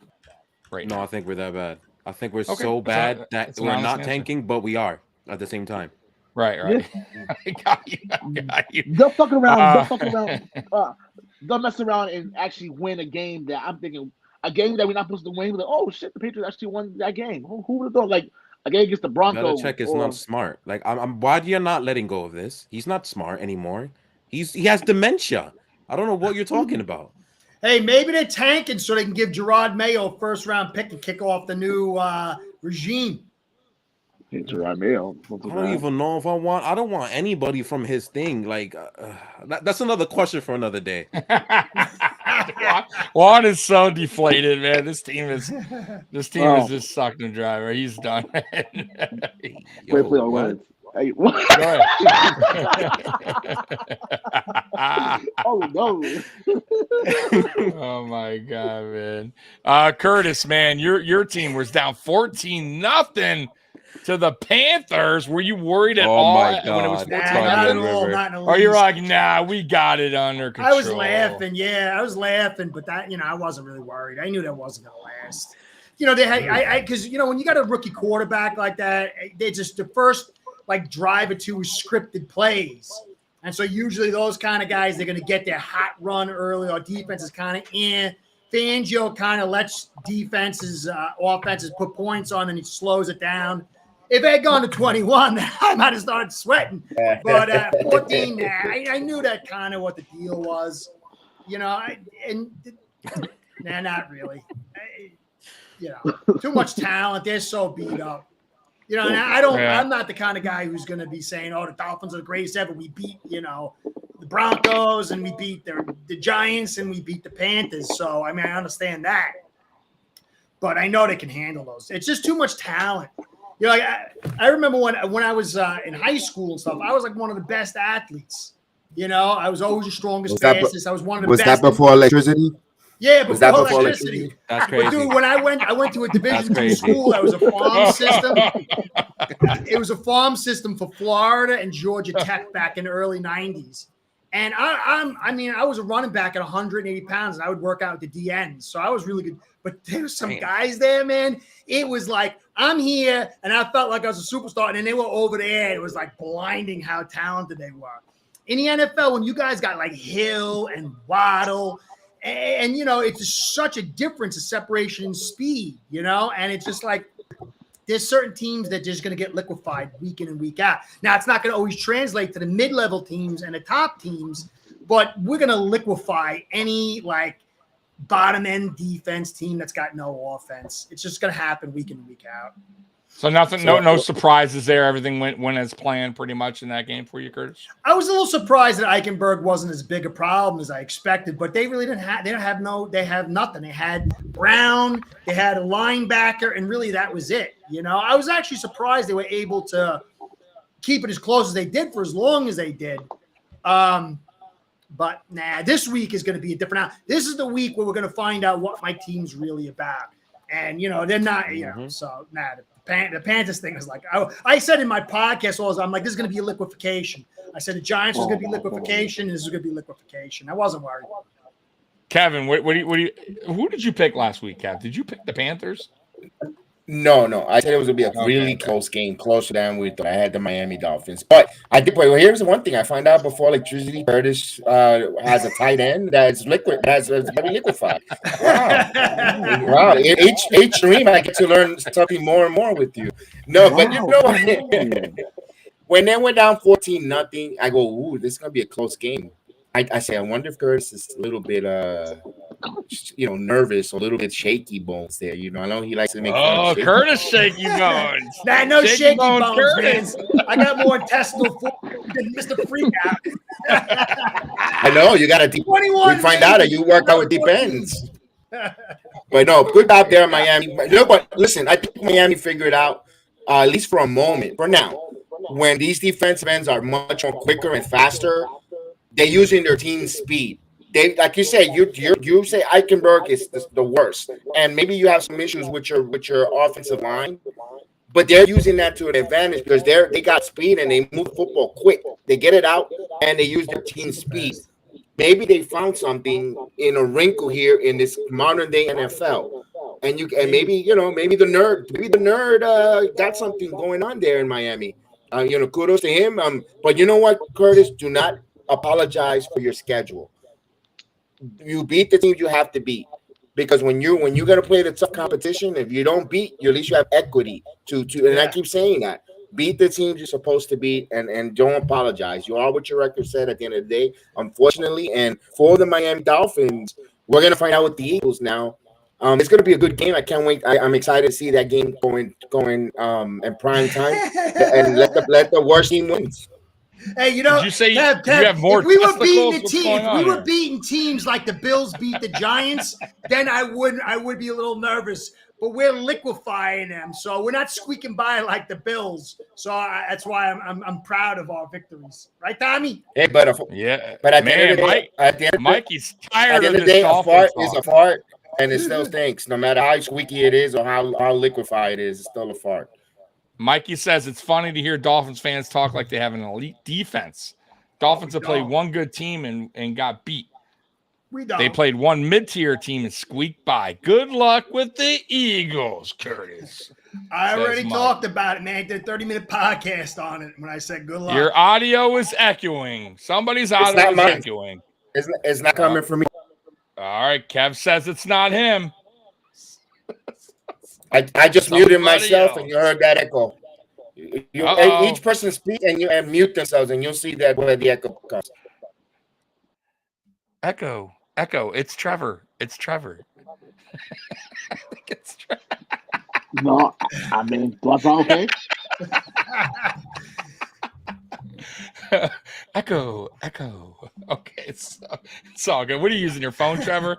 right now? No, I think we're that bad. I think we're Okay. so bad that That's an we're honest not answer. tanking, but we are at the same time. Right. Yeah. I got you. They'll fuck around. They'll mess around and actually win a game that I'm thinking a game that we're not supposed to win. We're like, oh shit, the Patriots actually won that game. Who would have thought? Like a game against the Broncos. Belichick is not smart. Like, I'm why are you not letting go of this? He's not smart anymore. He has dementia. I don't know what you're talking about. Hey, maybe they're tanking so they can give Gerard Mayo a first-round pick and kick off the new regime. Hey, Gerard Mayo. I don't even know if I don't want anybody from his thing. Like, that's another question for another day. Juan is so deflated, man. This team is just sucked him dry. Right? He's done. Yo, play on words. Hey, what? Oh no! Oh my god, man. Curtis, man, your team was down 14-0 to the Panthers. Were you worried at all when it was 14-0? Not at all. Not in the Or you're least. like, nah, we got it under control. I was laughing. Yeah, I was laughing, but that, I wasn't really worried. I knew that wasn't going to last. They had, because, when you got a rookie quarterback like that, they just, the first, drive or two is scripted plays. And so usually those kind of guys, they're going to get their hot run early, or defense is kind of Fangio kind of lets defenses, offenses put points on, and he slows it down. If I had gone to 21, I might have started sweating. But 14, I knew that kind of what the deal was. Not really. Too much talent. They're so beat up. And I'm not the kind of guy who's going to be saying, oh, the Dolphins are the greatest ever. We beat, the Broncos, and we beat the Giants, and we beat the Panthers. So, I understand that. But I know they can handle those. It's just too much talent. I remember when I was in high school and stuff, I was one of the best athletes. I was always the strongest, fastest. I was one of the best. Was that before electricity? Yeah, before electricity. That's crazy. But dude, when I went to a Division II school that was a farm system. It was a farm system for Florida and Georgia Tech back in the early 90s. And I was a running back at 180 pounds, and I would work out at the DN. So I was really good. But there were some guys there, man. It was like, I'm here, and I felt like I was a superstar, and then they were over there. It was blinding how talented they were. In the NFL, when you guys got Hill and Waddle, and it's just such a difference of separation in speed, and it's just there's certain teams that are just going to get liquefied week in and week out. Now, it's not going to always translate to the mid-level teams and the top teams, but we're going to liquefy any bottom-end defense team that's got no offense. It's just going to happen week in and week out. So nothing, no surprises there. Everything went as planned pretty much in that game for you, Curtis. I was a little surprised that Eichenberg wasn't as big a problem as I expected, but they really didn't have. They have nothing. They had Brown, they had a linebacker, and really that was it. I was actually surprised they were able to keep it as close as they did for as long as they did. But this week is going to be a different. Now, this is the week where we're going to find out what my team's really about. And, they're not, so the Panthers thing is I said in my podcast, I'm like, this is going to be a liquefaction. I said the Giants was going to be liquefaction, and this is going to be liquefaction. I wasn't worried. Kevin, who did you pick last week, Kev? Did you pick the Panthers? No. I said it was going to be a really close game, closer than we thought. I had the Miami Dolphins. But I did play. Well, here's the one thing I find out before electricity. Curtis has a tight end that's very liquefied. Wow. Each stream, I get to learn something more and more with you. No, but you know what? When they went down 14-0, I go, ooh, this is going to be a close game. I say, I wonder if Curtis is a little bit, nervous, a little bit shaky bones there. I know he likes to make. Oh, Curtis shaky bones. No shaky bones, Curtis. Man. I got more intestinal than Mr. Freakout. I know you got to. We find out that you work out with deep ends. But no, good out there, Miami. But listen, I think Miami figured out, at least for a moment, for now, when these defensive ends are much more quicker and faster. They're using their team speed. They, like you say, you say Eichenberg is the worst, and maybe you have some issues with your offensive line, but they're using that to an advantage because they got speed and they move the football quick. They get it out and they use their team speed. Maybe they found something in a wrinkle here in this modern day NFL, and maybe the nerd got something going on there in Miami. Kudos to him. But you know what, Curtis, do not apologize for your schedule. You beat the teams you have to beat. Because when you're gonna play the tough competition, if you don't beat, at least you have equity to and I keep saying that. Beat the teams you're supposed to beat and don't apologize. You are what your record said at the end of the day, unfortunately. And for the Miami Dolphins, we're gonna find out with the Eagles now. It's gonna be a good game. I can't wait. I'm excited to see that game going in prime time and let the worst team wins. Hey, Did you say Kev, you have more if we were testicles? beating the What's team, going if on we were here? beating teams like the Bills beat the Giants, then I would be a little nervous. But we're liquefying them, so we're not squeaking by like the Bills. So that's why I'm proud of our victories, right, Tommy? Hey, but at the end of the day, Mikey's tired at the end of of the this day, a Dolphins fart talk. is a fart, and it still stinks. No matter how squeaky it is or how liquefied it is, it's still a fart. Mikey says it's funny to hear Dolphins fans talk like they have an elite defense. Dolphins have played one good team and got beat. We don't. They played one mid-tier team and squeaked by. Good luck with the Eagles, Curtis. I already talked about it, man. I did a 30-minute podcast on it when I said good luck. Your audio is echoing. Somebody's audio is echoing. It's not coming from me. All right, Kev says it's not him. I just muted myself, and you heard that echo. Each person speak and mute themselves, and you'll see that where the echo comes. Echo. It's Trevor. I think it's Trevor. No, I mean, do I sound okay? Echo. Okay, it's all good. What are you using, your phone, Trevor?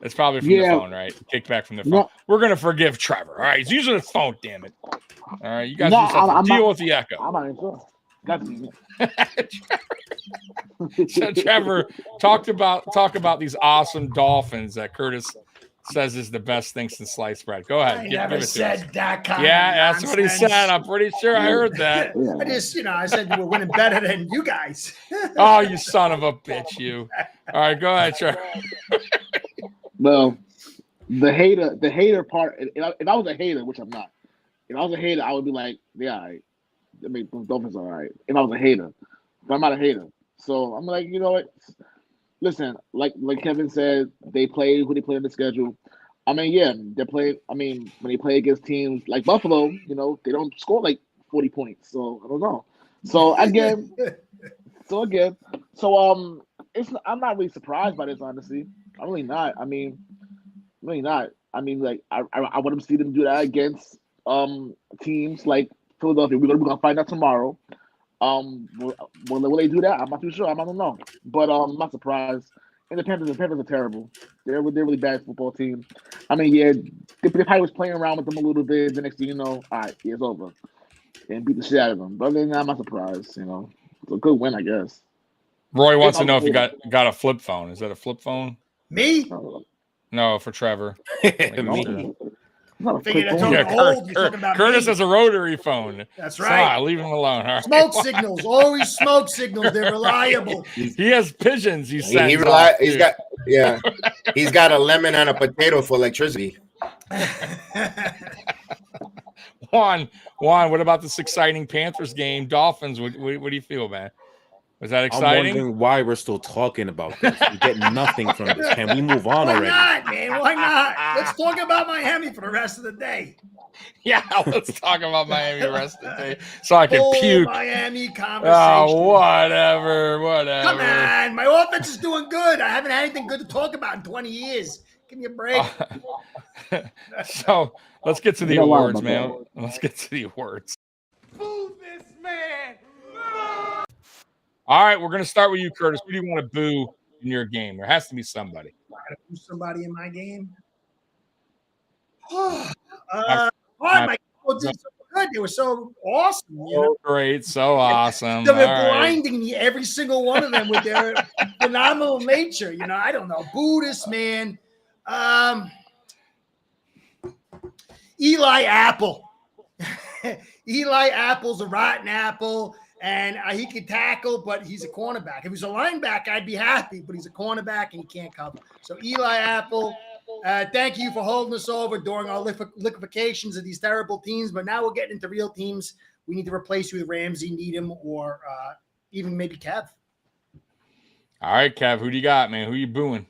It's probably from the phone, right? Kicked back from the phone. No. We're going to forgive Trevor. All right, he's using his phone, damn it. All right, you guys deal with the echo. I'm not even sure. So Trevor, talk about these awesome Dolphins that Curtis says is the best thing since sliced bread. Go ahead. I never said that kind of that's nonsense. what he said. I'm pretty sure I heard that. I said you were winning better than you guys. Oh, you son of a bitch, you. All right, go ahead, Trevor. Well, the hater part, if I was a hater, which I'm not, if I was a hater, I would be like, yeah, all right. I mean, the Dolphins are all right. If I was a hater. But I'm not a hater. So I'm like, you know what? Listen, like Kevin said, they play who they play on the schedule. I mean, yeah, they're playing. I mean, when they play against teams like Buffalo, they don't score like 40 points. So I don't know. I'm not really surprised by this, honestly. I'm really not. I mean, really not. I mean, like I want to see them do that against teams like Philadelphia. We're gonna find out tomorrow. Will they do that? I'm not too sure. I don't know, but I'm not surprised. And the Panthers are terrible. They're really bad football team. I mean, yeah, they probably was playing around with them a little bit. The next thing you know, all right, it's over, and beat the shit out of them. But then I'm not surprised. It's a good win, I guess. Roy wants to know if you got a flip phone. Is that a flip phone? Me? No, for Trevor. Me. Curtis has a rotary phone. That's right. Leave him alone. Right. Smoke signals, always smoke signals. They're reliable. He has pigeons. He's got a lemon and a potato for electricity. Juan, what about this exciting Panthers game? Dolphins. What do you feel, man? Was that exciting? I'm wondering why we're still talking about this. We get nothing from this. Can we move on already? Why not, man? Why not? Let's talk about Miami for the rest of the day. Yeah, let's talk about Miami the rest of the day so I can puke. Miami conversation. Oh, whatever. Come on. My offense is doing good. I haven't had anything good to talk about in 20 years. Give me a break. So let's get to the awards, man. Let's get to the awards. Boo this man. All right, we're going to start with you, Curtis. Who do you want to boo in your game? There has to be somebody. I got to boo somebody in my game. good. They were so awesome. You know? So great, so awesome. They were All right. blinding me, every single one of them, with their phenomenal nature. You know, I don't know. Buddhist, man. Eli Apple. Eli Apple's a rotten apple, and he can tackle, but he's a cornerback. If he was a linebacker, I'd be happy, but he's a cornerback and he can't cover. So Eli Apple, thank you for holding us over during our liquefations of these terrible teams, but now we're getting into real teams. We need to replace you with Ramsey, Needham, or even maybe Kev. All right, Kev, who do you got, man? Who you booing?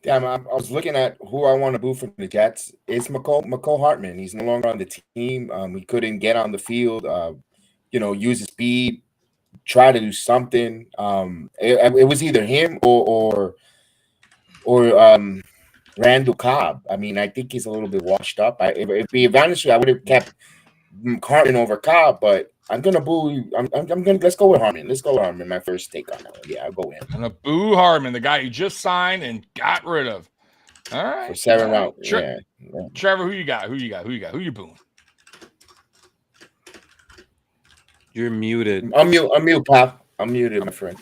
Damn, I was looking at who I want to boo from the Jets. It's McCole Hartman. He's no longer on the team. He couldn't get on the field, use his speed, try to do something. It was either him or Randall Cobb. I mean, I think he's a little bit washed up. If we honestly, I would have kept Hartman over Cobb, but I'm gonna boo. Let's go with Hartman. Let's go with Hartman. My first take on that one. Yeah, I'll go with him. I'm gonna boo Hartman, the guy you just signed and got rid of. All right, For 7 rounds. Yeah. Trevor, who you got? Who you booing? You're muted. I'm mute, Pop. I'm muted, my friend.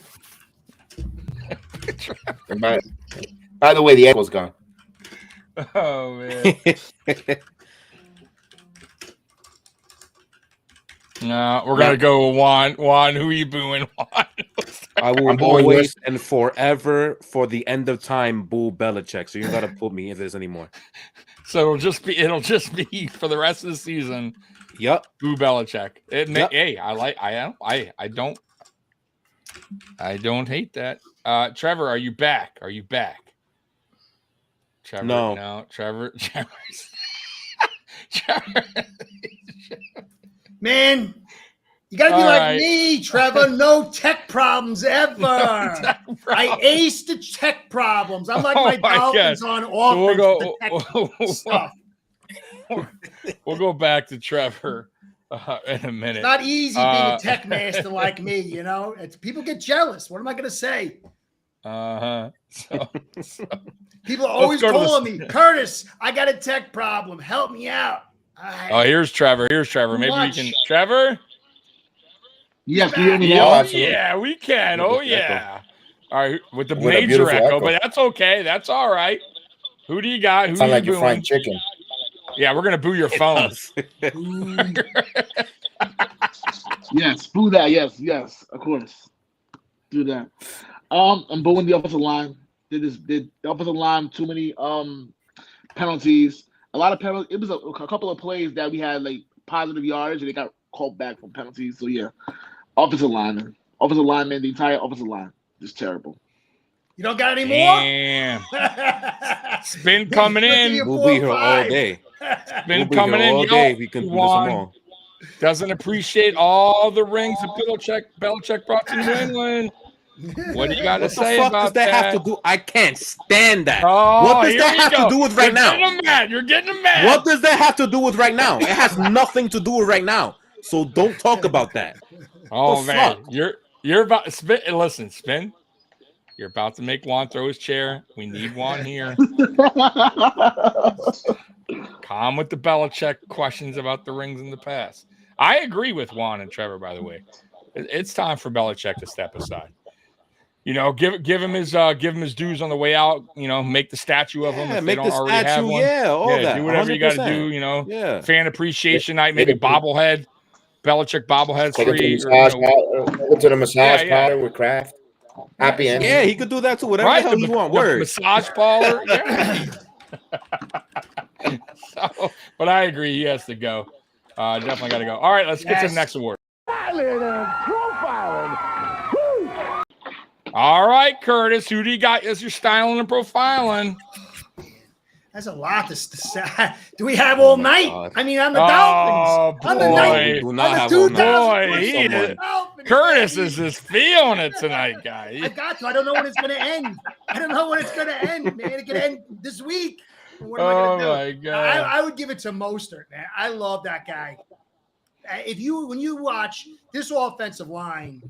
By the way, the echo's gone. Oh man. No, we're gonna go with Juan. Juan, who you booing? Juan. I will always and forever, for the end of time, boo Belichick. So you gotta put me if there's any more. So it'll just be for the rest of the season. Yep. Boo Belichick. Yep. Hey, I don't hate that. Trevor, are you back? Trevor, no. Trevor. Man, you got to be like me, Trevor. No tech problems ever. I aced the tech problems. I'm like my Dolphins on offense. So we'll go back to Trevor in a minute. It's not easy being a tech master like me, you know. People get jealous. What am I going to say? So people are always calling me, Curtis, I got a tech problem. Help me out. Here's Trevor. Maybe we can. Trevor? Yes, can you hear me now? now? Yeah, we can. Oh, yeah. All right, with the major echo, but that's okay. That's all right. Who do you got? Who Sound you like you're booing? frying chicken. Yeah, we're gonna boo your phone. Yes, boo that. Yes, of course. Do that. I'm booing the offensive line. Did the offensive line too many penalties? A lot of penalties. It was a couple of plays that we had like positive yards, and they got called back from penalties. So yeah, offensive lineman, the entire offensive line is terrible. You don't got any more? Damn. Spin coming in. We'll be here all day. Spin coming in all day. We can do this all. Doesn't appreciate all the rings that Belichick brought to New England. What do you got to say about that? What the fuck does that have to do? I can't stand that. Oh, what does that have to do with right now? You're getting them mad. What does that have to do with right now? It has nothing to do with right now. So don't talk about that. Oh man, you're about spin. Listen, spin. You're about to make Juan throw his chair. We need Juan here. Calm with the Belichick questions about the rings in the past. I agree with Juan and Trevor, by the way. It's time for Belichick to step aside. You know, give him his dues on the way out. You know, make the statue of him if they don't already have one. All that. Do whatever 100%. You got to do. You know, fan appreciation night, maybe bobblehead, Belichick bobblehead free. Go to the massage parlor with Kraft. Happy ending. Yeah, he could do that too. Whatever the hell he want. Massage parlor. Yeah. But I agree, he has to go. Definitely got to go. All right, let's get to the next award. All right, Curtis, who do you got as your styling and profiling? That's a lot to say. Do we have all night? God. I mean, I'm the Dolphins. Boy. I'm the night. Do not have all night. Curtis is just feeling it tonight, guy. I got to. I don't know when it's going to end. Man. It could end this week. What am I going to do? My God. I would give it to Mostert, man. I love that guy. When you watch this offensive line,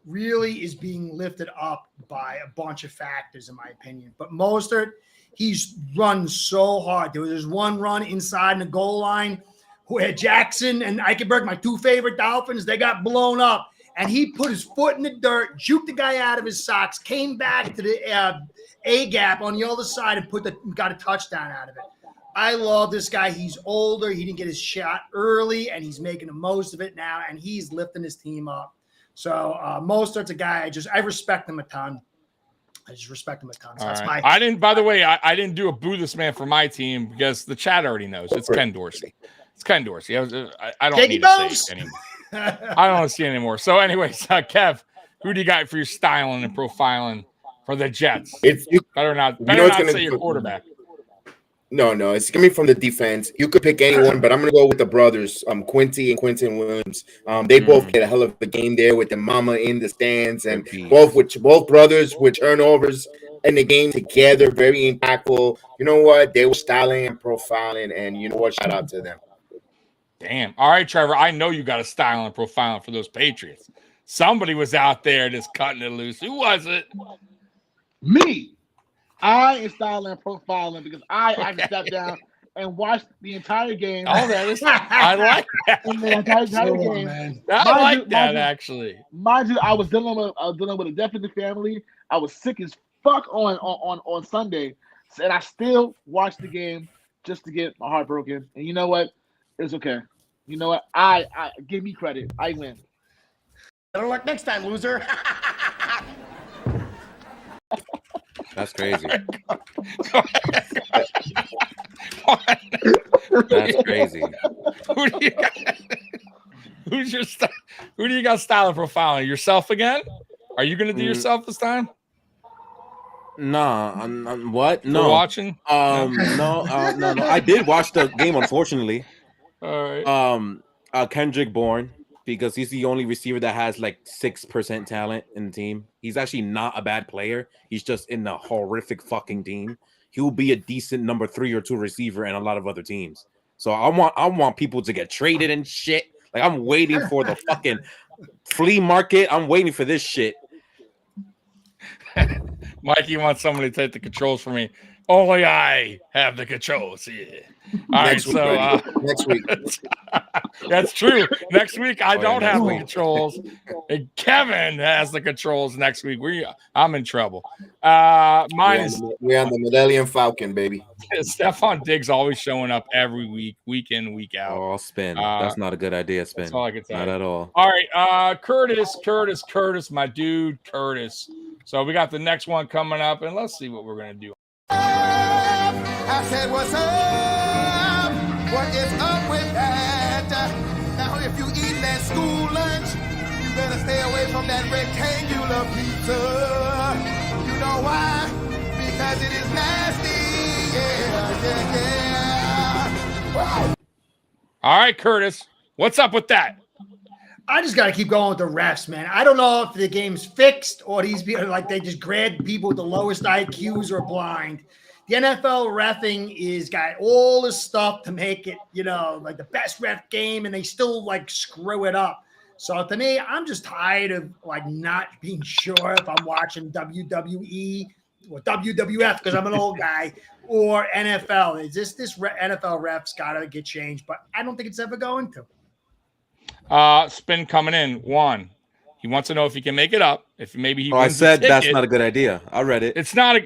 really is being lifted up by a bunch of factors, in my opinion. But Mostert, he's run so hard. There was one run inside the goal line where Jackson and Eichenberg, my two favorite Dolphins, they got blown up. And he put his foot in the dirt, juked the guy out of his socks, came back to the A gap on the other side and got a touchdown out of it. I love this guy. He's older. He didn't get his shot early, and he's making the most of it now, and he's lifting his team up. So Mostert's a guy I respect him a ton. I just respect him a ton. So that's right. I didn't do a boo this man for my team because the chat already knows. It's Ken Dorsey. It's Ken Dorsey. I don't need to say it anymore. I don't want to see it anymore. So anyways, Kev, who do you got for your styling and profiling for the Jets? Better not say your quarterback. No, it's coming from the defense. You could pick anyone, but I'm going to go with the brothers, Quincy and Quentin Williams. They both get a hell of a game there with the mama in the stands, and both brothers with turnovers in the game together, very impactful. You know what? They were styling and profiling, and you know what? Shout out to them. Damn. All right, Trevor, I know you got a styling and profiling for those Patriots. Somebody was out there just cutting it loose. Who was it? Me. I am styling and profiling because I sat down and watched the entire game. Oh, that is, I like that. The entire game. Man. I like that, actually. Mind you, I was dealing with a death in the family. I was sick as fuck on Sunday, and I still watched the game just to get my heart broken. And you know what? It's okay. You know what? I give me credit. I win. Better luck next time, loser. That's crazy. That's crazy. Who do you got styling profiling? Yourself again? Are you going to do yourself this time? Nah, I'm what? No. For watching? No. I did watch the game, unfortunately. All right. Kendrick Bourne, because he's the only receiver that has like 6% talent in the team. He's actually not a bad player. He's just in a horrific fucking team. He'll be a decent number 3 or 2 receiver in a lot of other teams. So I want people to get traded and shit. Like I'm waiting for the fucking flea market. I'm waiting for this shit. Mikey wants somebody to take the controls for me. Only I have the controls. Yeah. All right, so next week. That's true. Next week I don't have the controls. And Kevin has the controls next week. I'm in trouble. We're on the Millennium Falcon, baby. Stephon Diggs always showing up every week, week in, week out. Oh, spin. That's not a good idea, spin. That's all I can tell. Not at all. All right, Curtis, my dude, Curtis. So we got the next one coming up, and let's see what we're gonna do. I said, what's up? What is up with that? Now, if you eat that school lunch, you better stay away from that rectangular pizza. You know why? Because it is nasty. Yeah. All right, Curtis, what's up with that? I just got to keep going with the refs, man. I don't know if the game's fixed or these people, like they just grab people with the lowest IQs or blind. The NFL reffing is got all this stuff to make it, like the best ref game, and they still like screw it up. So to me, I'm just tired of like not being sure if I'm watching WWE or WWF because I'm an old guy or NFL. Is this NFL refs got to get changed? But I don't think it's ever going to. Spin coming in. One, he wants to know if he can make it up. If maybe he. I said that's not a good idea. I read it. It's not a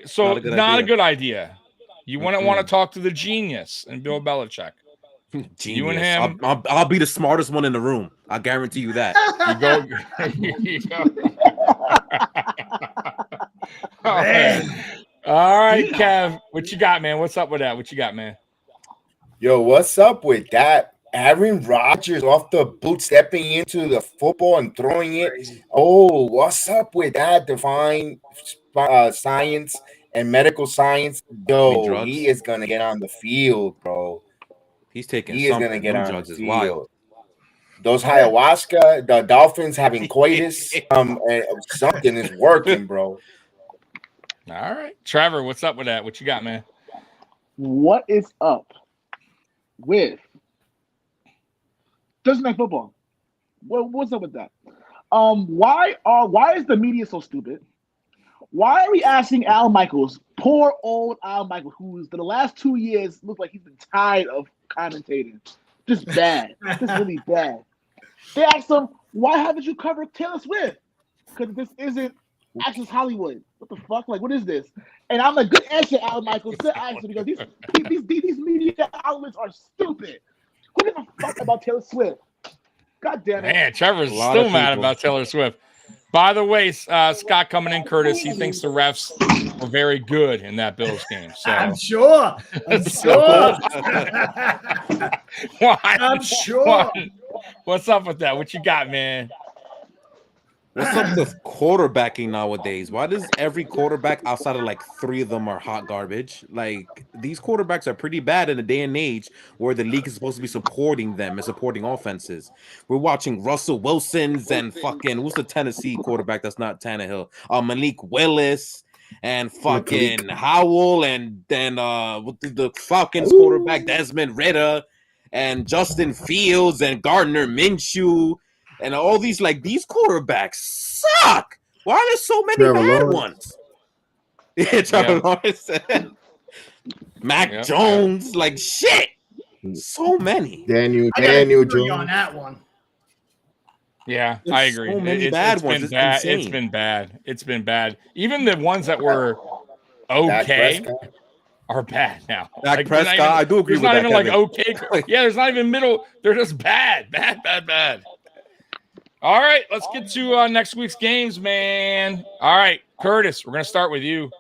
good idea. You wouldn't want to talk to the genius and Bill Belichick. Genius. You and him. I'll be the smartest one in the room. I guarantee you that. You go. All right, Kev. What you got, man? What's up with that? What you got, man? Yo, what's up with that? Aaron Rodgers off the boot, stepping into the football and throwing it. Oh, what's up with that? Divine science and medical science. Yo, he is going to get on the field, bro. He's taking He is going to get on drugs the is field. wild. Those ayahuasca, the Dolphins having coitus, something is working, bro. All right. Trevor, what's up with that? What you got, man? What is up with Thursday Night Football? What's up with that? Why is the media so stupid? Why are we asking Al Michaels, poor old Al Michaels, who's for the last 2 years looked like he's been tired of commentating, Just bad. Just really bad. They asked him, why haven't you covered Taylor Swift? Because this isn't Access Hollywood. What the fuck? Like, what is this? And I'm like, good answer, Al Michaels. Good answer, because these media outlets are stupid. Who gives a fuck about Taylor Swift? God damn it. Man, Trevor's still mad about Taylor Swift. By the way, Scott coming in, Curtis, he thinks the refs were very good in that Bills game. So I'm sure. I'm sure. I'm sure. What's up with that? What you got, man? What's up with quarterbacking nowadays? Why does every quarterback outside of like 3 of them are hot garbage? Like, these quarterbacks are pretty bad in a day and age where the league is supposed to be supporting them and supporting offenses. We're watching Russell Wilson's and fucking who's the Tennessee quarterback that's not Tannehill? Malik Willis and fucking Howell, and then the Falcons quarterback Desmond Ridder and Justin Fields and Gardner Minshew. And all these, like, these quarterbacks suck. Why are there so many bad ones? Yeah, Trevor Lawrence. Mac Jones, like, shit. So many. Daniel Jones on Jones. that one. Yeah, There's I agree. so many bad ones. Been bad. Insane. It's been bad. It's been bad. Even the ones that were okay are bad now. Dak Prescott, I do agree with that. There's not even like okay. Yeah, there's not even middle. They're just bad. All right, let's get to next week's games, man. All right, Curtis, we're going to start with you.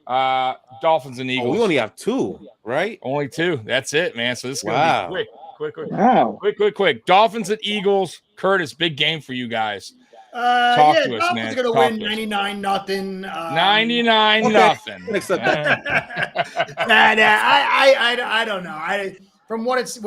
Dolphins and Eagles. We only have 2, right? Only 2. That's it, man. So this is going to be quick. Wow. Quick. Dolphins and Eagles. Curtis, big game for you guys. Talk to us, man. Dolphins are going to win 99-0ing. 99-0. Except that. I don't know. From what's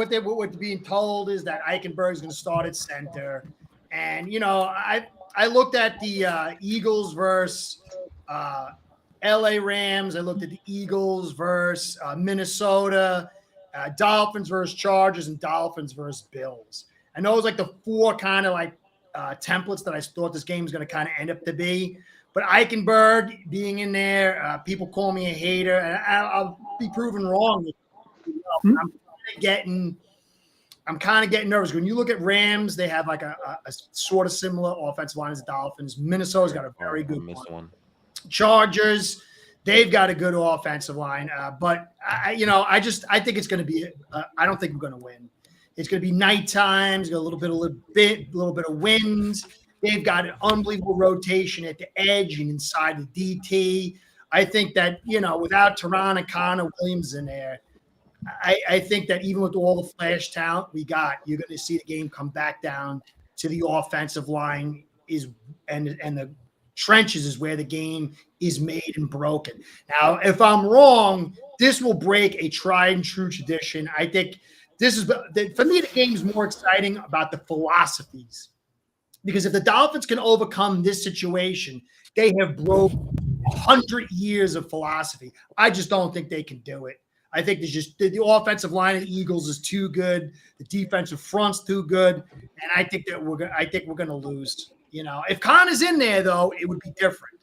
being told is that Eichenberg's going to start at center. And, you know, I looked at the Eagles versus LA Rams. I looked at the Eagles versus Minnesota, Dolphins versus Chargers, and Dolphins versus Bills. And those like the 4 kind of like templates that I thought this game was going to kind of end up to be. But Eichenberg being in there, people call me a hater, and I'll be proven wrong. I'm kind of getting nervous. When you look at Rams, they have like a sort of similar offensive line as the Dolphins. Minnesota's got a very good one. Chargers, they've got a good offensive line. But I think it's going to be. I don't think we're going to win. It's going to be nighttime. It's got a little bit of wind. They've got an unbelievable rotation at the edge and inside the DT. I think that without Teron and Connor Williams in there. I think that even with all the flash talent we got, you're going to see the game come back down to the offensive line and the trenches is where the game is made and broken. Now, if I'm wrong, this will break a tried and true tradition. I think this is for me. The game is more exciting about the philosophies, because if the Dolphins can overcome this situation, they have broke 100 years of philosophy. I just don't think they can do it. I think there's just the offensive line of the Eagles is too good. The defensive front's too good, and I think we're going to lose. If Connor's in there though, it would be different.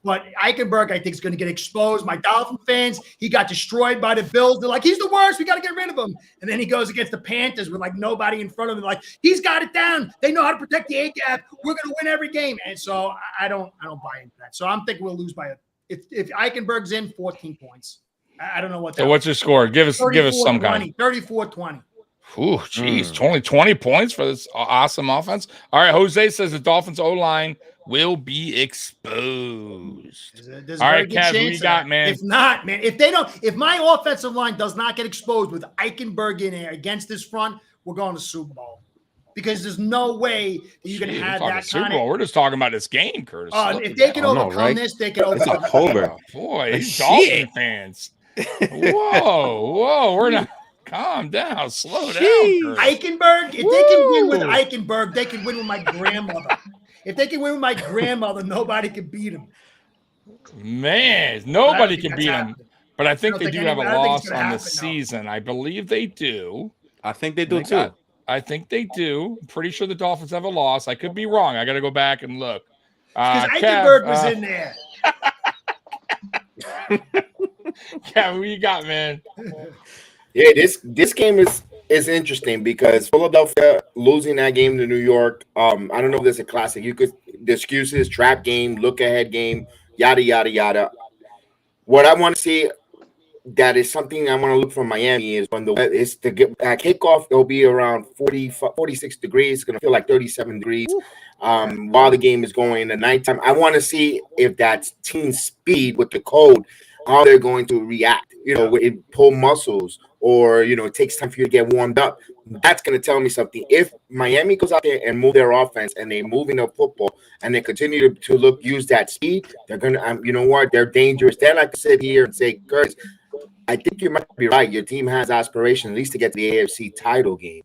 But Eichenberg, I think, is going to get exposed. My Dolphin fans, he got destroyed by the Bills. They're like, he's the worst. We got to get rid of him. And then he goes against the Panthers with like nobody in front of him. Like, he's got it down. They know how to protect the A-gap. We're going to win every game. And so I don't buy into that. So I'm thinking we'll lose by if Eichenberg's in, 14 points. I don't know what that. So what's your score? Give us some kind. 34-20. Ooh, geez, only 20 points for this awesome offense. All right, Jose says the Dolphins O-line will be exposed. There's all right, Kev, who you got, man? If not, man, if my offensive line does not get exposed with Eichenberg in there against this front, we're going to Super Bowl. Because there's no way that you're going to have that Super Bowl. We're just talking about this game, Curtis. If they can overcome this, they can overcome it's October. Oh, boy, these Dolphin fans. Whoa, we're not. Calm down, slow down. Curtis. Eichenberg, if they can win with Eichenberg, they can win with my grandmother. If they can win with my grandmother, nobody can beat him. Man, nobody can beat him. But I think they do have a loss on the season. I believe they do. I think they do too. I think they do. I'm pretty sure the Dolphins have a loss. I could be wrong. I got to go back and look. Because Eichenberg was in there. Kevin, what you got, man? Yeah, this game is it's interesting because Philadelphia losing that game to New York. I don't know if there's a classic. The excuses, trap game, look ahead game, yada yada yada. What I want to see that is something I want to look for Miami is when it's the kickoff. It'll be around 46 degrees. It's gonna feel like 37 degrees. While the game is going in the nighttime, I want to see if that's team speed with the cold, how they're going to react. It pull muscles, or it takes time for you to get warmed up. That's going to tell me something. If Miami goes out there and move their offense and they move into football and they continue to use that speed, they're going to, you know what? They're dangerous. They're like to sit here and say, Curtis, I think you might be right. Your team has aspiration at least to get to the AFC title game.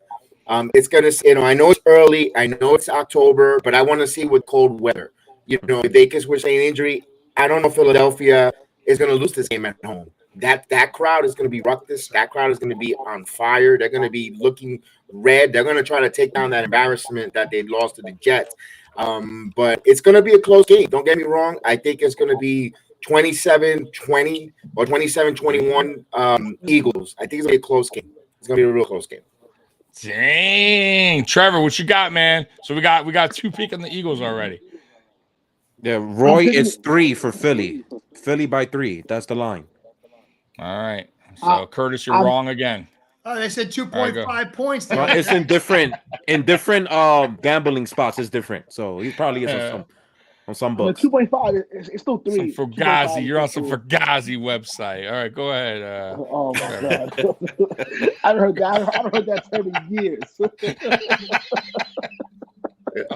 It's going to, I know it's early. I know it's October, but I want to see with cold weather. If Vegas were saying injury, I don't know if Philadelphia is going to lose this game at home. That crowd is going to be ruckus. That crowd is going to be on fire. They're going to be looking red. They're going to try to take down that embarrassment that they lost to the Jets. But it's going to be a close game. Don't get me wrong. I think it's going to be 27-20 or 27-21 Eagles. I think it's going to be a close game. It's going to be a real close game. Dang. Trevor, what you got, man? So we got 2 picking the Eagles already. Yeah, Roy, it's 3 for Philly. Philly by 3. That's the line. All right. So Curtis, you're wrong again. Oh, they said 2.5 points. Well, it's in different gambling spots. It's different. So he probably is on some books. 2.5. It's still 3. Some Fugazi. You're on some Fugazi website. All right, go ahead. Oh my god! I haven't heard that term in years.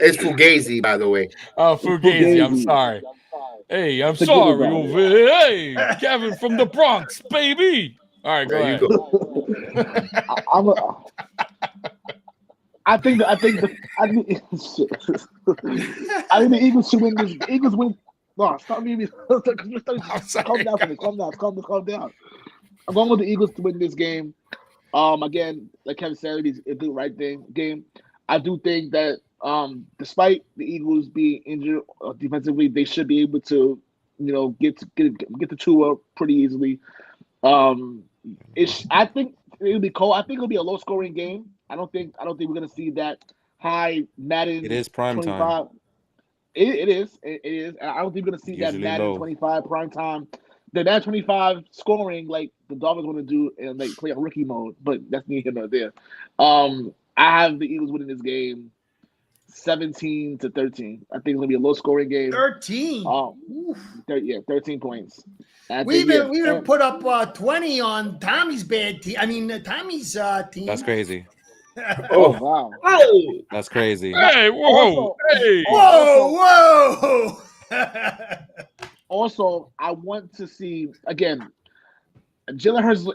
It's Fugazi, by the way. Oh, Fugazi. I'm sorry. Hey, I'm sorry over here. Hey, Kevin from the Bronx, baby. All right, go ahead. I think the Eagles should win this. Eagles win. No, stop me. Calm down for me. Calm down. I'm going with the Eagles to win this game. Again, like Kevin said, it's the right game. I do think that despite the Eagles being injured defensively, they should be able to, get the 2 up pretty easily. I think it'll be cold. I think it'll be a low-scoring game. I don't think we're gonna see that high Madden. It is prime 25. time. It is. I don't think we're gonna see Usually that Madden low. 25 prime time. The Madden 25 scoring like the Dolphins want to do and like play a rookie mode, but that's neither here nor there. I have the Eagles winning this game 17-13. I think it's gonna be a low-scoring game. 13. 13 points. We even put up 20 on Tommy's bad team. I mean, Tommy's team. That's crazy. Oh wow! That's crazy. Hey, whoa! Hey, whoa! Also, I want to see again. Jalen Hurts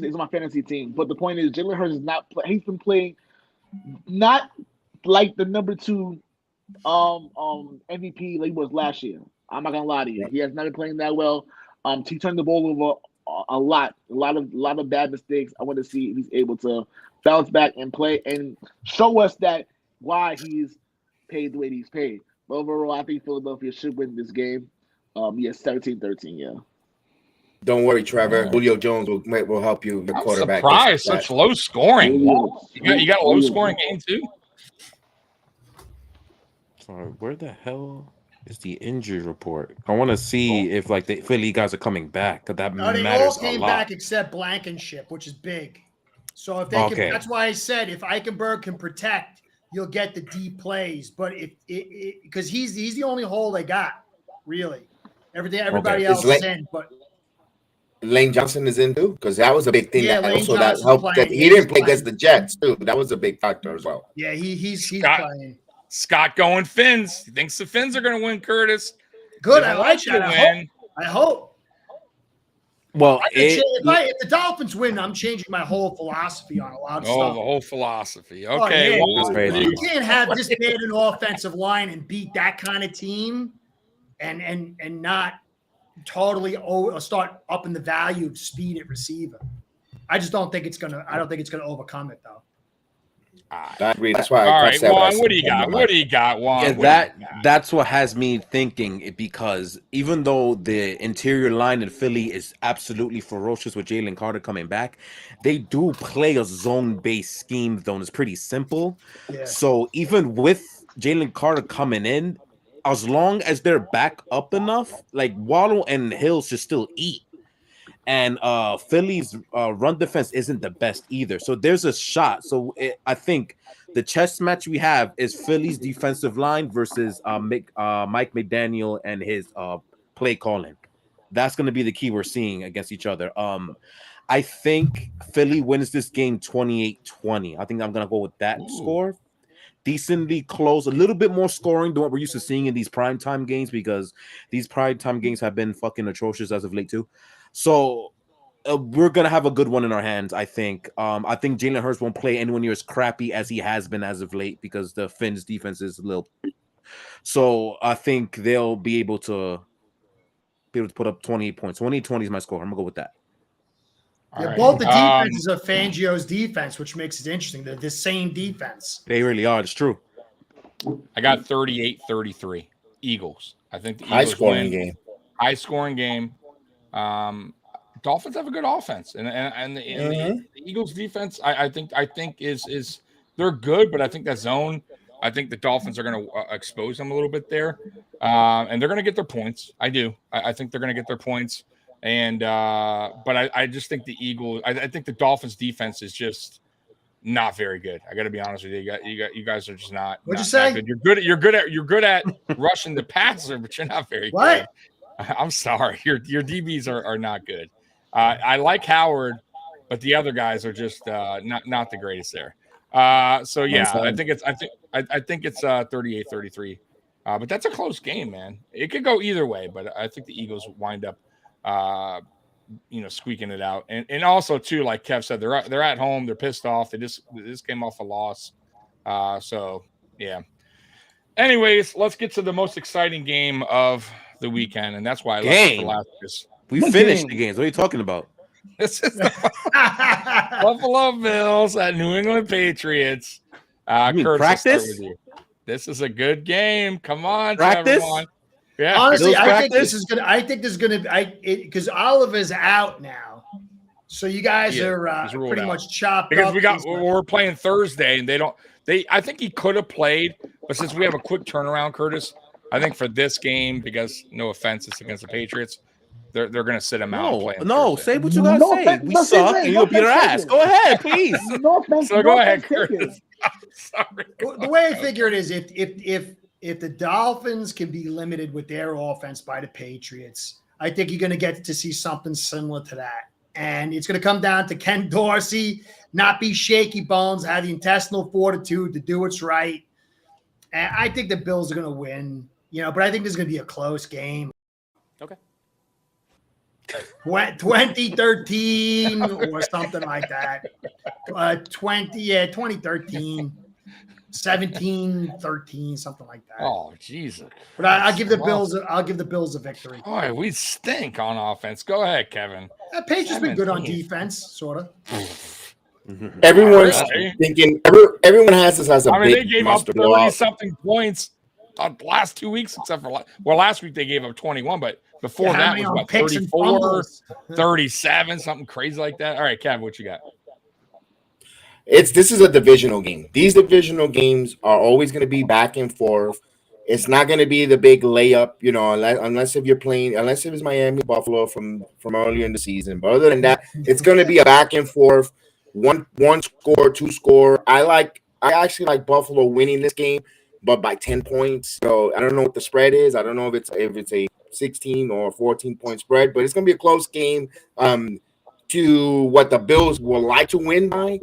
is my fantasy team, but the point is, Jalen Hurts is not. He's been playing not like the number 2 MVP like he was last year. I'm not gonna lie to you. He has not been playing that well. He turned the ball over a lot of bad mistakes. I want to see if he's able to bounce back and play and show us that why he's paid the way he's paid. But overall, I think Philadelphia should win this game. 17-13, yeah. Don't worry, Trevor. Julio Jones will help you. The I'm quarterback. surprised such low scoring. You got a low scoring game too. Sorry, where the hell is the injury report? I want to see if like the Philly guys are coming back because that matters they all came a lot. back except Blankenship, which is big. So if they can, that's why I said if Eichenberg can protect, you'll get the deep plays. But if because he's the only hole they got, really. Everybody else is in, but Lane Johnson is in too, because that was a big thing. Yeah, that Lane also Johnson's that helped. playing. That he didn't play against the Jets too. That was a big factor as well. Yeah, he's playing. Scott going Finns. He thinks the Finns are going to win, Curtis. Good, I like that. I hope. Well, if the Dolphins win, I'm changing my whole philosophy on a lot of stuff. Oh, the whole philosophy. Okay. You can't have this bad an offensive line and beat that kind of team and not totally start upping the value of speed at receiver. I just don't think it's gonna overcome it though. I agree. That's why All I right, said what I Juan, said. what do you got? What do you got, Juan? Yeah, What do you got? that's what has me thinking it, because even though the interior line in Philly is absolutely ferocious with Jalen Carter coming back, they do play a zone-based scheme though, and it's pretty simple. Yeah. So even with Jalen Carter coming in, as long as they're back up enough, like Waddle and Hill should still eat. And Philly's run defense isn't the best either. So there's a shot. So I think the chess match we have is Philly's defensive line versus Mike McDaniel and his play calling. That's going to be the key we're seeing against each other. I think Philly wins this game 28-20. I think I'm going to go with that score. Decently close, a little bit more scoring than what we're used to seeing in these primetime games, because these primetime games have been fucking atrocious as of late too. So we're gonna have a good one in our hands, I think. I think Jalen Hurts won't play anywhere near as crappy as he has been as of late, because the Finns defense is a little. So I think they'll be able to put up 28 points. 28-20 is my score. I'm gonna go with that. Yeah, All both the right. defenses are Fangio's defense, which makes it interesting. They're the same defense. They really are. It's true. I got 38-33 Eagles. I think the Eagles High scoring win. game. High scoring game. Dolphins have a good offense, and the Eagles defense, I think is they're good, but I think that zone, I think the Dolphins are going to expose them a little bit there, and they're going to get their points. I do. I think they're going to get their points, and but I just think the Eagles. I think the Dolphins defense is just not very good. I got to be honest with you. You guys are just not. What'd not you say? Good. You're good at rushing the passer, but you're not very What? good. I'm sorry. Your DBs are not good. I like Howard, but the other guys are just not the greatest there. So yeah, I think it's 38-33. But that's a close game, man. It could go either way, but I think the Eagles wind up squeaking it out. And also too, like Kev said, they're at home, they're pissed off. They just came off a loss. So yeah. Anyways, let's get to the most exciting game of the weekend, and that's why I left it for last. We finished the games. What are you talking about? This is the Buffalo Bills at New England Patriots. Kurt, practice? This is a good game. Come on, practice. Everyone. Yeah. Honestly, I think this is gonna. Because Oliver's out now, so you guys are pretty much chopped because up. we're playing Thursday, and I think he could have played, but since we have a quick turnaround, Curtis, I think for this game, because no offense, it's against the Patriots, they're going to sit him out. No, say what you got to say. We suck, and you'll beat our ass. Go ahead, please. Go ahead, Curtis. Sorry. The way I figure it is, if the Dolphins can be limited with their offense by the Patriots, I think you're going to get to see something similar to that. And it's going to come down to Ken Dorsey not be shaky bones, have the intestinal fortitude to do what's right. And I think the Bills are going to win, but I think there's going to be a close game. Okay. 2013 or something like that. 2013, 17-13, something like that. Oh, Jesus. But I'll give the Bills a victory. Boy, we stink on offense. Go ahead, Kevin. Patriots been good on defense, sort of. Everyone's thinking. Everyone has this as a big. They gave up 30-something points on the last 2 weeks, except for last week they gave up 21, but before that was what, 34, 37, something crazy like that. All right, Kev, what you got? This is a divisional game. These divisional games are always going to be back and forth. It's not going to be the big layup, unless if it was Miami, Buffalo from earlier in the season. But other than that, it's going to be a back and forth, one score, two score. I actually like Buffalo winning this game, but by 10 points. So I don't know what the spread is. I don't know if it's a 16 or 14 point spread, but it's going to be a close game to what the Bills would like to win by.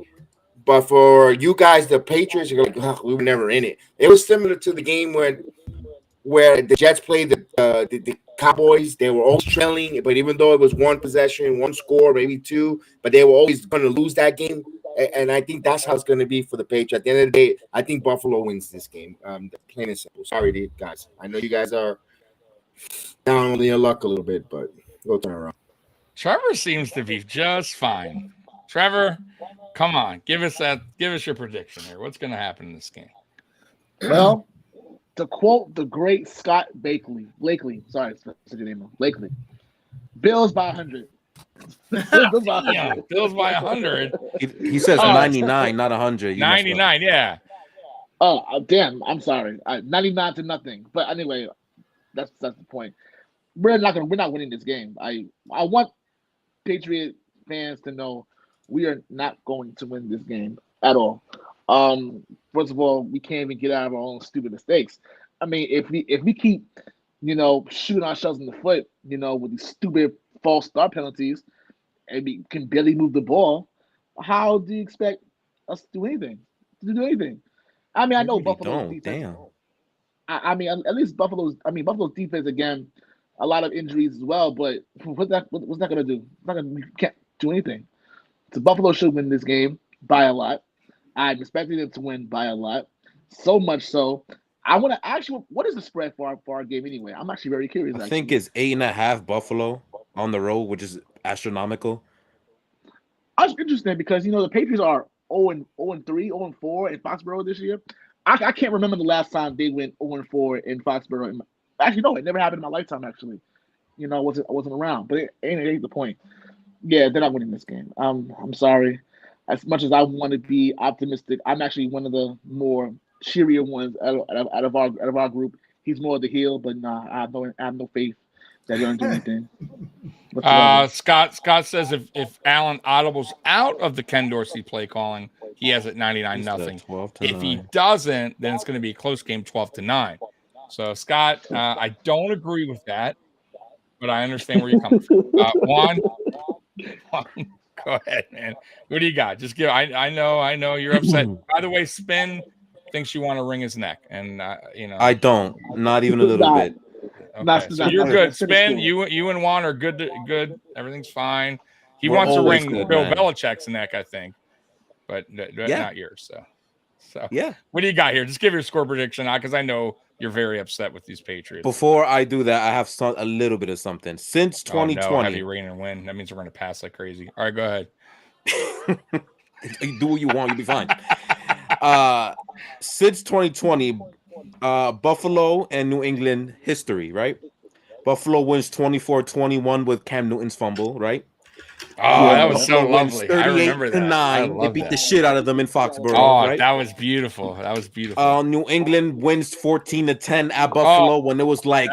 But for you guys, the Patriots, you're like, we were never in it. It was similar to the game where the Jets played the Cowboys. They were always trailing, but even though it was one possession, one score, maybe two, but they were always going to lose that game. And I think that's how it's going to be for the Patriots. At the end of the day, I think Buffalo wins this game. Plain and simple. Sorry, guys. I know you guys are down on your luck a little bit, but go turn around. Trevor seems to be just fine. Trevor, come on, give us your prediction here. What's going to happen in this game? Well, to quote the great Scott Blakely, sorry, that's your name, Blakely. Bills by 100. Bills by 100. Damn, Bills by 100. He says 99, not 100. 99, yeah. Oh, damn! I'm sorry. 99 to nothing. But anyway, that's the point. We're not winning this game. I want Patriot fans to know we are not going to win this game at all. First of all, we can't even get out of our own stupid mistakes. I mean, if we keep, shooting ourselves in the foot, with these stupid false start penalties, and we can barely move the ball, how do you expect us to do anything? I mean, I know Buffalo's defense. Damn. I mean, at least Buffalo's defense, again, a lot of injuries as well. But what's that going to do? We can't do anything. So Buffalo should win this game by a lot. I'm expecting them to win by a lot. So much so, I want to actually. What is the spread for our game anyway? I'm actually very curious. I think it's 8.5 Buffalo on the road, which is astronomical. That's interesting because the Patriots are 0-3, 0-4 in Foxborough this year. I can't remember the last time they went 0-4 in Foxborough. Actually, no, it never happened in my lifetime. Actually, I wasn't around, but it ain't the point. Yeah, they're not winning this game. I'm sorry. As much as I want to be optimistic, I'm actually one of the more cheerier ones out of our group. He's more of the heel, but nah, I have no faith that they're going to do anything. Scott says if Allen audibles out of the Ken Dorsey play calling, he has it 99-0. If he doesn't, then it's going to be a close game, 12-9. So Scott, I don't agree with that, but I understand where you're coming from. Juan, go ahead, man. What do you got? Just give. I know you're upset. By the way, Spin thinks you want to wring his neck, and I don't. Not even a little bit. Okay, so you're good. Spin, you and Juan are good. Everything's fine. He wants to ring Bill Belichick's neck, I think, but not yours. So yeah. What do you got here? Just give your score prediction, because I know you're very upset with these Patriots. Before I do that, I have a little bit of something. Since 2020, heavy rain and wind. That means we're going to pass like crazy. All right, go ahead. You do what you want, you'll be fine. Since 2020. Buffalo and New England history, right? Buffalo wins 24-21 with Cam Newton's fumble, right? Oh, that was so lovely. I remember that. 38-9. They beat the shit out of them in Foxborough. Oh, right? That was beautiful. New England wins 14-10 at Buffalo when it was like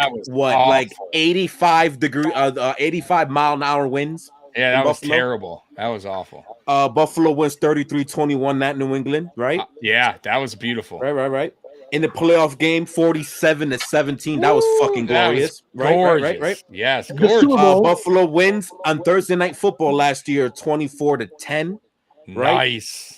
85 mile an hour winds. Yeah, that was terrible. That was awful. Buffalo wins 33-21 at New England, right? Yeah, that was beautiful. Right. In the playoff game, 47-17. That was fucking glorious. Right. Yes, gorgeous. Buffalo wins on Thursday Night Football last year, 24-10. Right? Nice.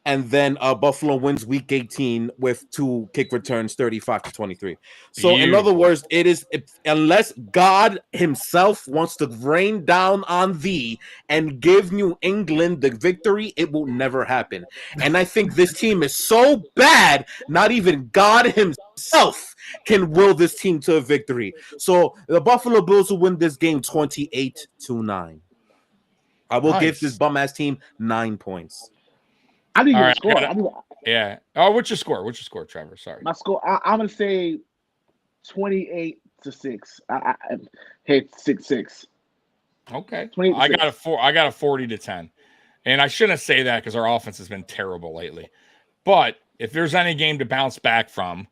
And then Buffalo wins Week 18 with 2 kick returns, 35-23. So, in other words, it is unless God Himself wants to rain down on thee and give New England the victory, it will never happen. And I think this team is so bad, not even God Himself can will this team to a victory. So, the Buffalo Bills will win this game 28-9. I will give this bum ass team 9 points. I didn't get a score. Yeah. Oh, what's your score, Trevor? Sorry. My score, I'm going to say 28-6. I hit 6-6. Okay. I got a 40-10. And I shouldn't say that because our offense has been terrible lately. But if there's any game to bounce back from,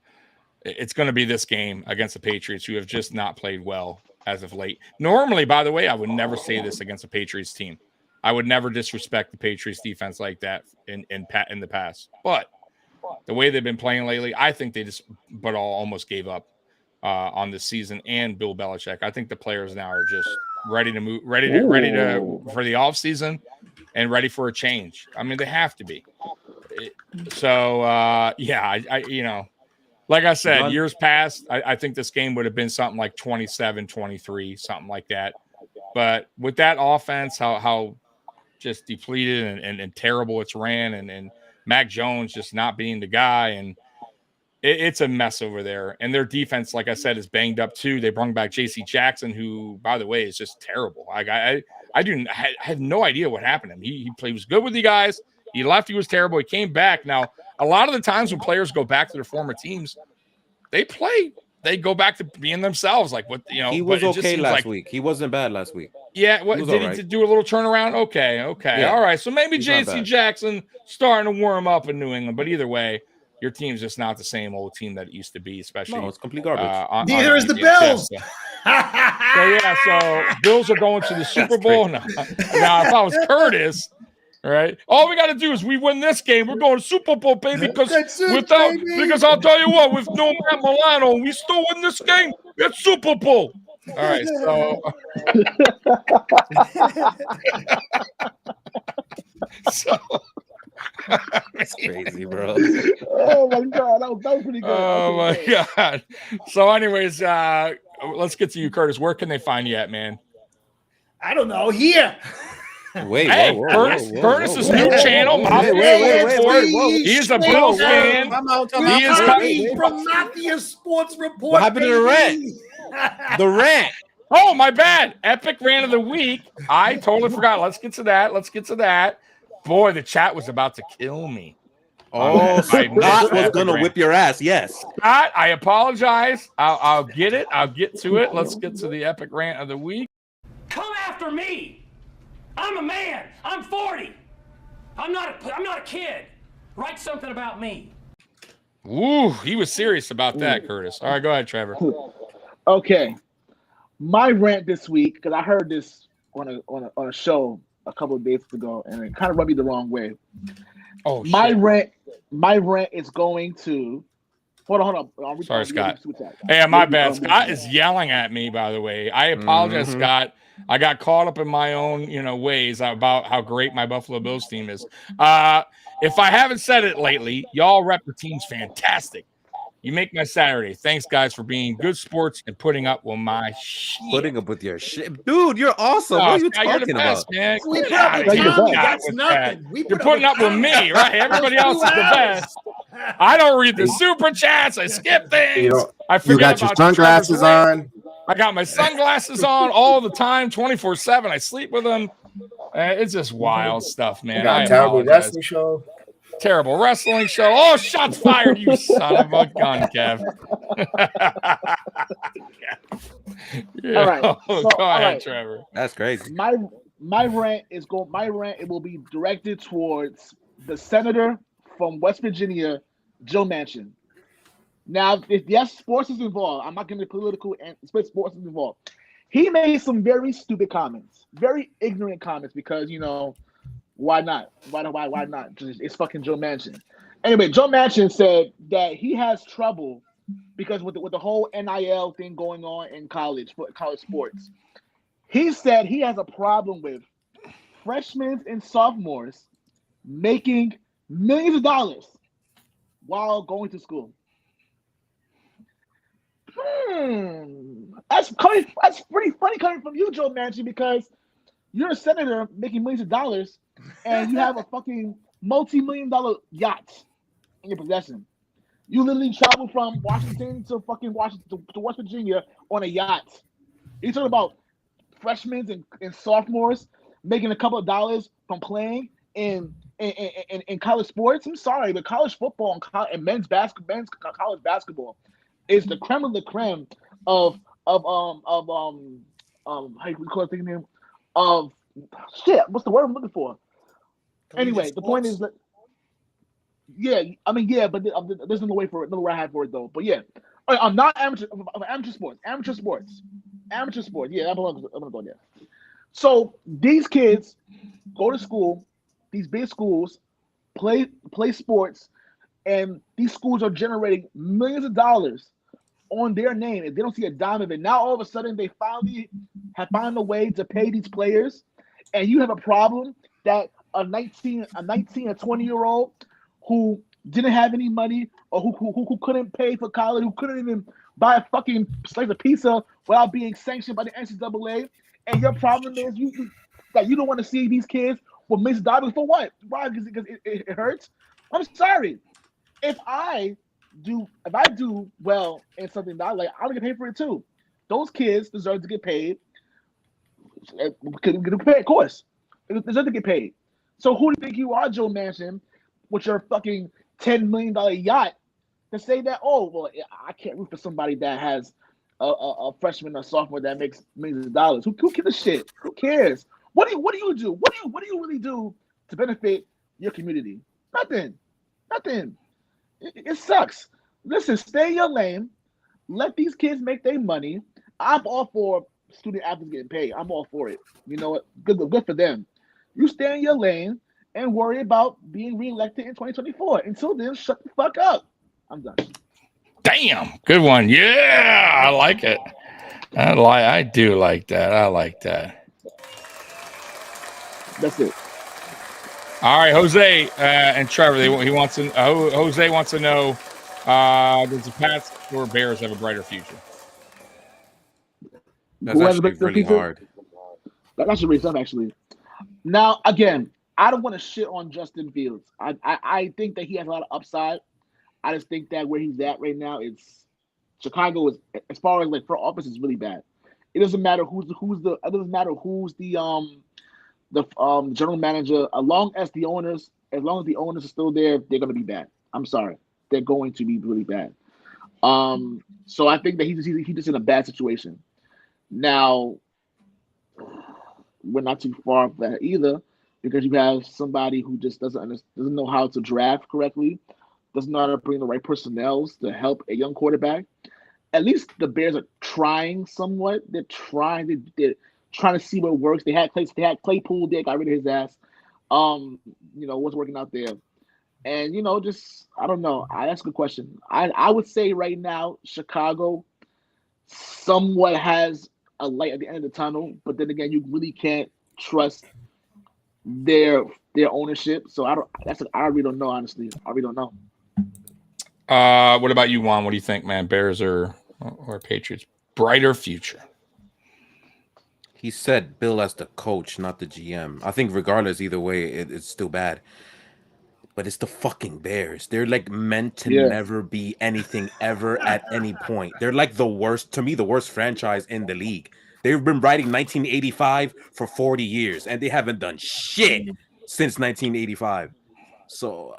it's going to be this game against the Patriots, who have just not played well as of late. Normally, by the way, I would never say this against a Patriots team. I would never disrespect the Patriots defense like that in the past. But the way they've been playing lately, I think they almost gave up on this season and Bill Belichick. I think the players now are just ready to move, ready to for the offseason and ready for a change. I mean, they have to be. So like I said, years past, I think this game would have been something like 27-23, something like that. But with that offense, how just depleted and terrible it's ran, and Mac Jones just not being the guy, and it's a mess over there. And their defense, like I said, is banged up too. They brought back J.C. Jackson, who, by the way, is just terrible. I I had no idea what happened to him. He was good with you guys. He left. He was terrible. He came back. Now, a lot of the times when players go back to their former teams, they go back to being themselves. Like what He was okay last week. He wasn't bad last week. Yeah, what did he do a little turnaround? Okay, yeah. All right. So maybe J.C. Jackson starting to warm up in New England, but either way, your team's just not the same old team that it used to be, especially. No, it's complete garbage. Neither is the Bills. So Bills are going to the Super Bowl. Now, if I was Curtis, right? All we got to do is we win this game. We're going to Super Bowl, baby. Because I'll tell you what, with no Matt Milano, we still win this game. It's Super Bowl. All right, so That's crazy, bro. Oh my god, that was pretty good. Oh my god. So, anyways, let's get to you, Curtis. Where can they find you at, man? I don't know. Here. Wait, Curtis's new channel. Wait. He's a Bills fan. He is coming from Mafia Sports Report. What happened to the rant? The rant. Oh, my bad. Epic rant of the week. I totally forgot. Let's get to that. Boy, the chat was about to kill me. Oh, Scott was going to whip your ass. Yes. Scott, I apologize. I'll get it. I'll get to it. Let's get to the epic rant of the week. Come after me. I'm a man. I'm 40. I'm not a kid. Write something about me. Ooh, he was serious about that, Curtis. All right, go ahead, Trevor. Okay. My rant this week, because I heard this on a show a couple of days ago, and it kind of rubbed me the wrong way. Oh, my rant is going to. Hold on. Sorry, Scott. Hey, my bad. Scott is yelling at me, by the way. I apologize, Scott. I got caught up in my own, ways about how great my Buffalo Bills team is. If I haven't said it lately, y'all rep the team's fantastic. You make my Saturday. Thanks, guys, for being good sports and putting up with my shit. Putting up with your shit. Dude, you're awesome. What are you talking about? Man. That's nothing. You're putting up with me, right? Everybody else is the best. I don't read the super chats. I skip things. I forget you got your sunglasses on. I got my sunglasses on all the time, 24/7. I sleep with them. It's just wild stuff, man. got a terrible wrestling show. Terrible wrestling show. Oh, shots fired, you son of a gun, Kev. All right. Go ahead, Trevor. That's crazy. My rant it will be directed towards the senator from West Virginia, Joe Manchin. Now, if sports is involved, I'm not going to be political and sports is involved. He made some very stupid comments, very ignorant comments because, why not? Why not? It's fucking Joe Manchin. Anyway, Joe Manchin said that he has trouble because with the whole NIL thing going on in college sports. He said he has a problem with freshmen and sophomores making millions of dollars while going to school. That's pretty funny coming from you, Joe Manchin, because you're a senator making millions of dollars and you have a fucking multi-million-dollar yacht in your possession. You literally travel from Washington to West Virginia on a yacht. You're talking about freshmen and sophomores making a couple of dollars from playing in college sports. I'm sorry, but college football and men's college basketball is the creme of the creme of how you call it, name of shit. What's the word I'm looking for? Anyway, the point is that but there's no way I have for it though. But yeah, I'm not amateur sports. Yeah, I'm gonna go there. So these kids go to school, these big schools, play sports, and these schools are generating millions of dollars on their name, and they don't see a dime of it. Now all of a sudden they finally have found a way to pay these players, and you have a problem that a 19 or 20-year-old who didn't have any money or who couldn't pay for college, who couldn't even buy a fucking slice of pizza without being sanctioned by the NCAA, and your problem is that you don't want to see these kids with millions of dollars for what? Why? Because it hurts. I'm sorry. If I do well in something that I like, I'll get paid for it too. Those kids deserve to get paid. Get paid, of course. They deserve to get paid. So who do you think you are, Joe Manchin, with your fucking $10 million yacht, to say that? Oh well, I can't root for somebody that has a freshman or sophomore that makes millions of dollars. Who gives a shit? Who cares? What do you do? What do you really do to benefit your community? Nothing. It sucks. Listen, stay in your lane. Let these kids make their money. I'm all for student athletes getting paid. I'm all for it. You know what? Good for them. You stay in your lane and worry about being reelected in 2024. Until then, shut the fuck up. I'm done. Damn, good one. Yeah, I like it. I do like that. I like that. That's it. All right, Jose and Trevor. He wants to. Jose wants to know: does the Pats or Bears have a brighter future? That's actually really hard. That's actually really tough, actually. Now, again, I don't want to shit on Justin Fields. I think that he has a lot of upside. I just think that where he's at right now, it's Chicago is, as far as like front office, is really bad. It doesn't matter who's the general manager. As long as the owners are still there, they're gonna be bad. I'm sorry, they're going to be really bad. So I think that he's just in a bad situation. Now, we're not too far from that either, because you have somebody who just doesn't know how to draft correctly, doesn't know how to bring the right personnel to help a young quarterback. At least the Bears are trying somewhat. They're trying to see what works. They had Claypool. They got rid of his ass. What's working out there, and just I don't know. That's a good question. I would say right now Chicago somewhat has a light at the end of the tunnel, but then again, you really can't trust their ownership. So I really don't know, honestly. I really don't know. What about you, Juan? What do you think, man? Bears or Patriots? Brighter future. He said Bill as the coach, not the GM. I think regardless, either way, it's still bad. But it's the fucking Bears. They're like meant to never be anything ever at any point. They're like the worst franchise in the league. They've been riding 1985 for 40 years, and they haven't done shit since 1985. So,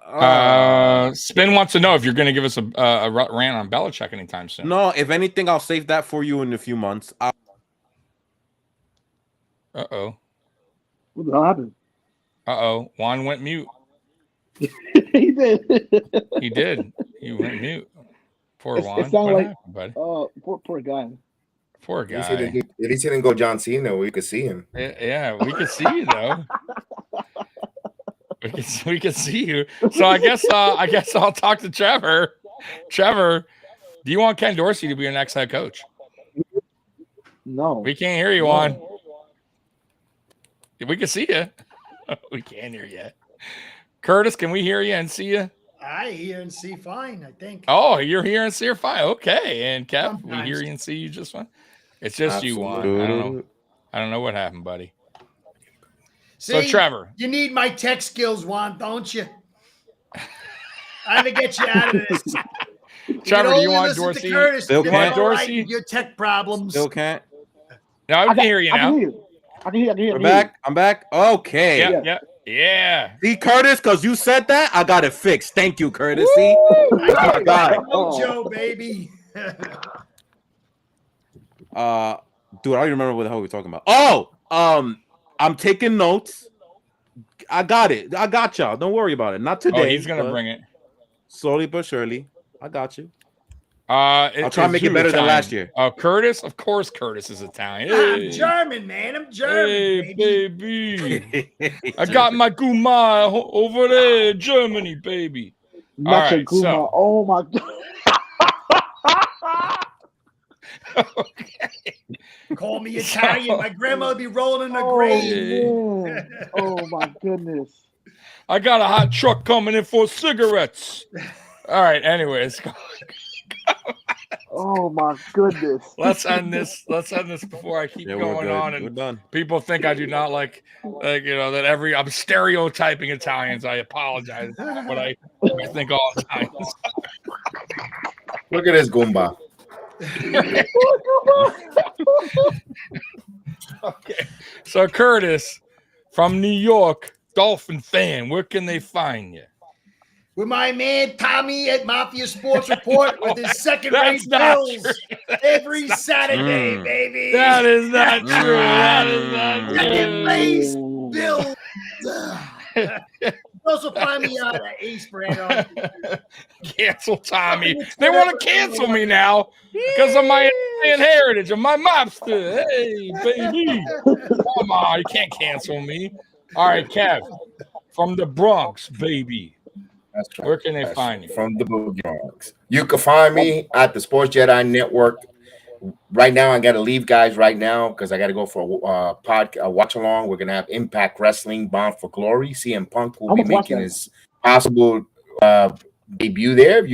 Spin wants to know if you're going to give us a rant on Belichick anytime soon. No, if anything, I'll save that for you in a few months. Uh-oh. What the hell happened? Uh-oh. Juan went mute. He did. He did. He went mute. Poor Juan. It sounded like, buddy? Oh, poor guy. Poor guy. At least he didn't go John Cena. We could see him. Yeah, we could see you though. We can see you. So I guess I'll talk to Trevor. Trevor, do you want Ken Dorsey to be your next head coach? No. We can't hear you, Juan. We can see you. We can't hear you. Curtis, can we hear you and see you? I hear and see fine, I think. Oh, you're here and see her fine. Okay. And Kev, Sometimes. we hear you and see you just fine. It's just Absolutely. you, Juan. I don't know what happened, buddy. See, So Trevor, you need my tech skills, Juan, don't you? I had to get you out of this. Trevor, do you want Dorsey? Still can't. Dorsey? Your tech problems. Still can't. No, I can hear you now. I can hear you. We're back. I'm back. Okay. Yeah. See, Curtis, because you said that, I got it fixed. Thank you, Curtis. See? I got God. Mojo, baby. Dude, I don't even remember what the hell we were talking about. Oh, I'm taking notes. I got it. I got y'all. Don't worry about it. Not today. Oh, he's gonna bring it slowly but surely. I got you. I'll try and make it better than last year. Curtis, of course, Curtis is Italian. I'm German, man. I'm German. Hey, baby. I got my Guma over there, Germany, baby. Not All right, Guma. so. Oh my god. Okay. Call me Italian. My grandma would be rolling in the grave. Man. Oh my goodness. I got a hot truck coming in for cigarettes. All right, anyways. Oh my goodness. Let's end this before I keep going on. And we're done. People think I do not like that I'm stereotyping Italians. I apologize, but I think all Italians. Look at this Goomba. Okay. So Curtis from New York, Dolphin fan, where can they find you? With my man Tommy at Mafia Sports Report with his second-rate That's not bills true. every That's Saturday, Mm. baby. That is not true. That is not Mm. Second place Ooh. bills. Also find me at Ace Brand on Cancel Tommy. They want to cancel me now because of my Italian heritage and my mobster. Hey, baby. Come on. You can't cancel me. All right, Kev from the Bronx, baby. That's right. Where can they That's find right. you? From the Boogie Dogs. You can find me at the Sports Jedi Network. Right now, I got to leave, guys. Right now, because I got to go for a watch along. We're gonna have Impact Wrestling Bound for Glory. CM Punk will be Almost watched making that. his possible debut there. If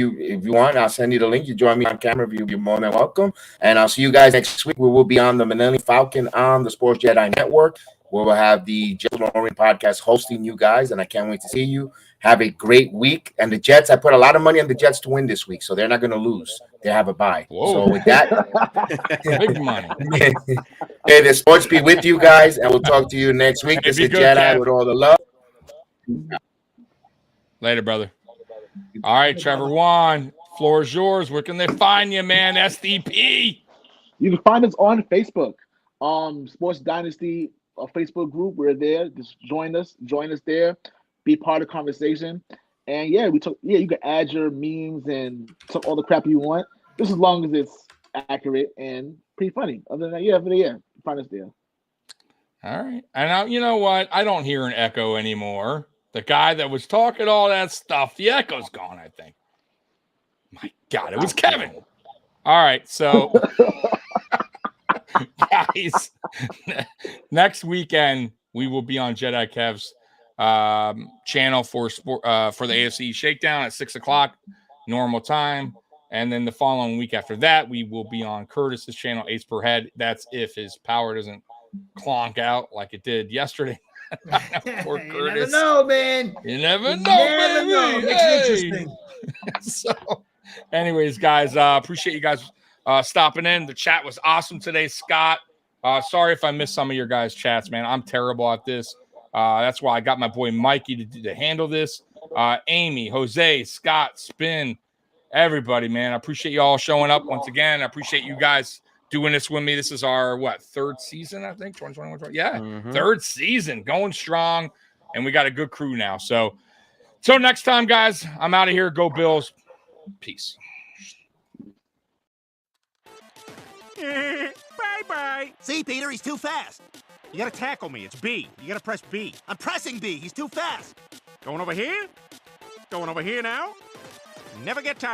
you want, I'll send you the link. You join me on camera. You're more than welcome. And I'll see you guys next week. We will be on the Millennium Falcon on the Sports Jedi Network. We will have the Jets Lorian podcast hosting you guys, and I can't wait to see you. Have a great week. And the Jets, I put a lot of money on the Jets to win this week, so they're not going to lose. They have a bye. Whoa. So with that, Big money. hey, the sports be with you guys, and we'll talk to you next week. Hey, This be is good, Jedi Kev. with all the love. Later, brother. All right, Trevor Wan, floor is yours. Where can they find you, man? SDP. You can find us on Facebook. Sports Dynasty Facebook group. We're there. Just join us there. Be part of the conversation. And yeah, you can add your memes and talk all the crap you want, just as long as it's accurate and pretty funny. Other than that, find us there. All right. And now, you know what? I don't hear an echo anymore. The guy that was talking all that stuff, the echo's gone, I think. My God, it was Kevin. All right. So, guys, next weekend, we will be on Jedi Kev's channel for the AFC Shakedown at 6:00 normal time. And then the following week after that, we will be on Curtis's channel, Ace per Head. That's if his power doesn't clonk out like it did yesterday. Poor You Curtis. never know, man. You never You know, never baby. know. Makes it interesting. So, anyways, guys, appreciate you guys stopping in. The chat was awesome today, Scott. Sorry if I missed some of your guys' chats, man. I'm terrible at this. That's why I got my boy Mikey to handle this. Amy, Jose, Scott, Spin, everybody, man. I appreciate you all showing up once again. I appreciate you guys doing this with me. This is our, third season, I think? 2021? Yeah, third season. Going strong, and we got a good crew now. So, till next time, guys, I'm out of here. Go Bills. Peace. Bye-bye. See, Peter, he's too fast. You gotta tackle me. It's B. You gotta press B. I'm pressing B. He's too fast. Going over here? Going over here now? Never get tired.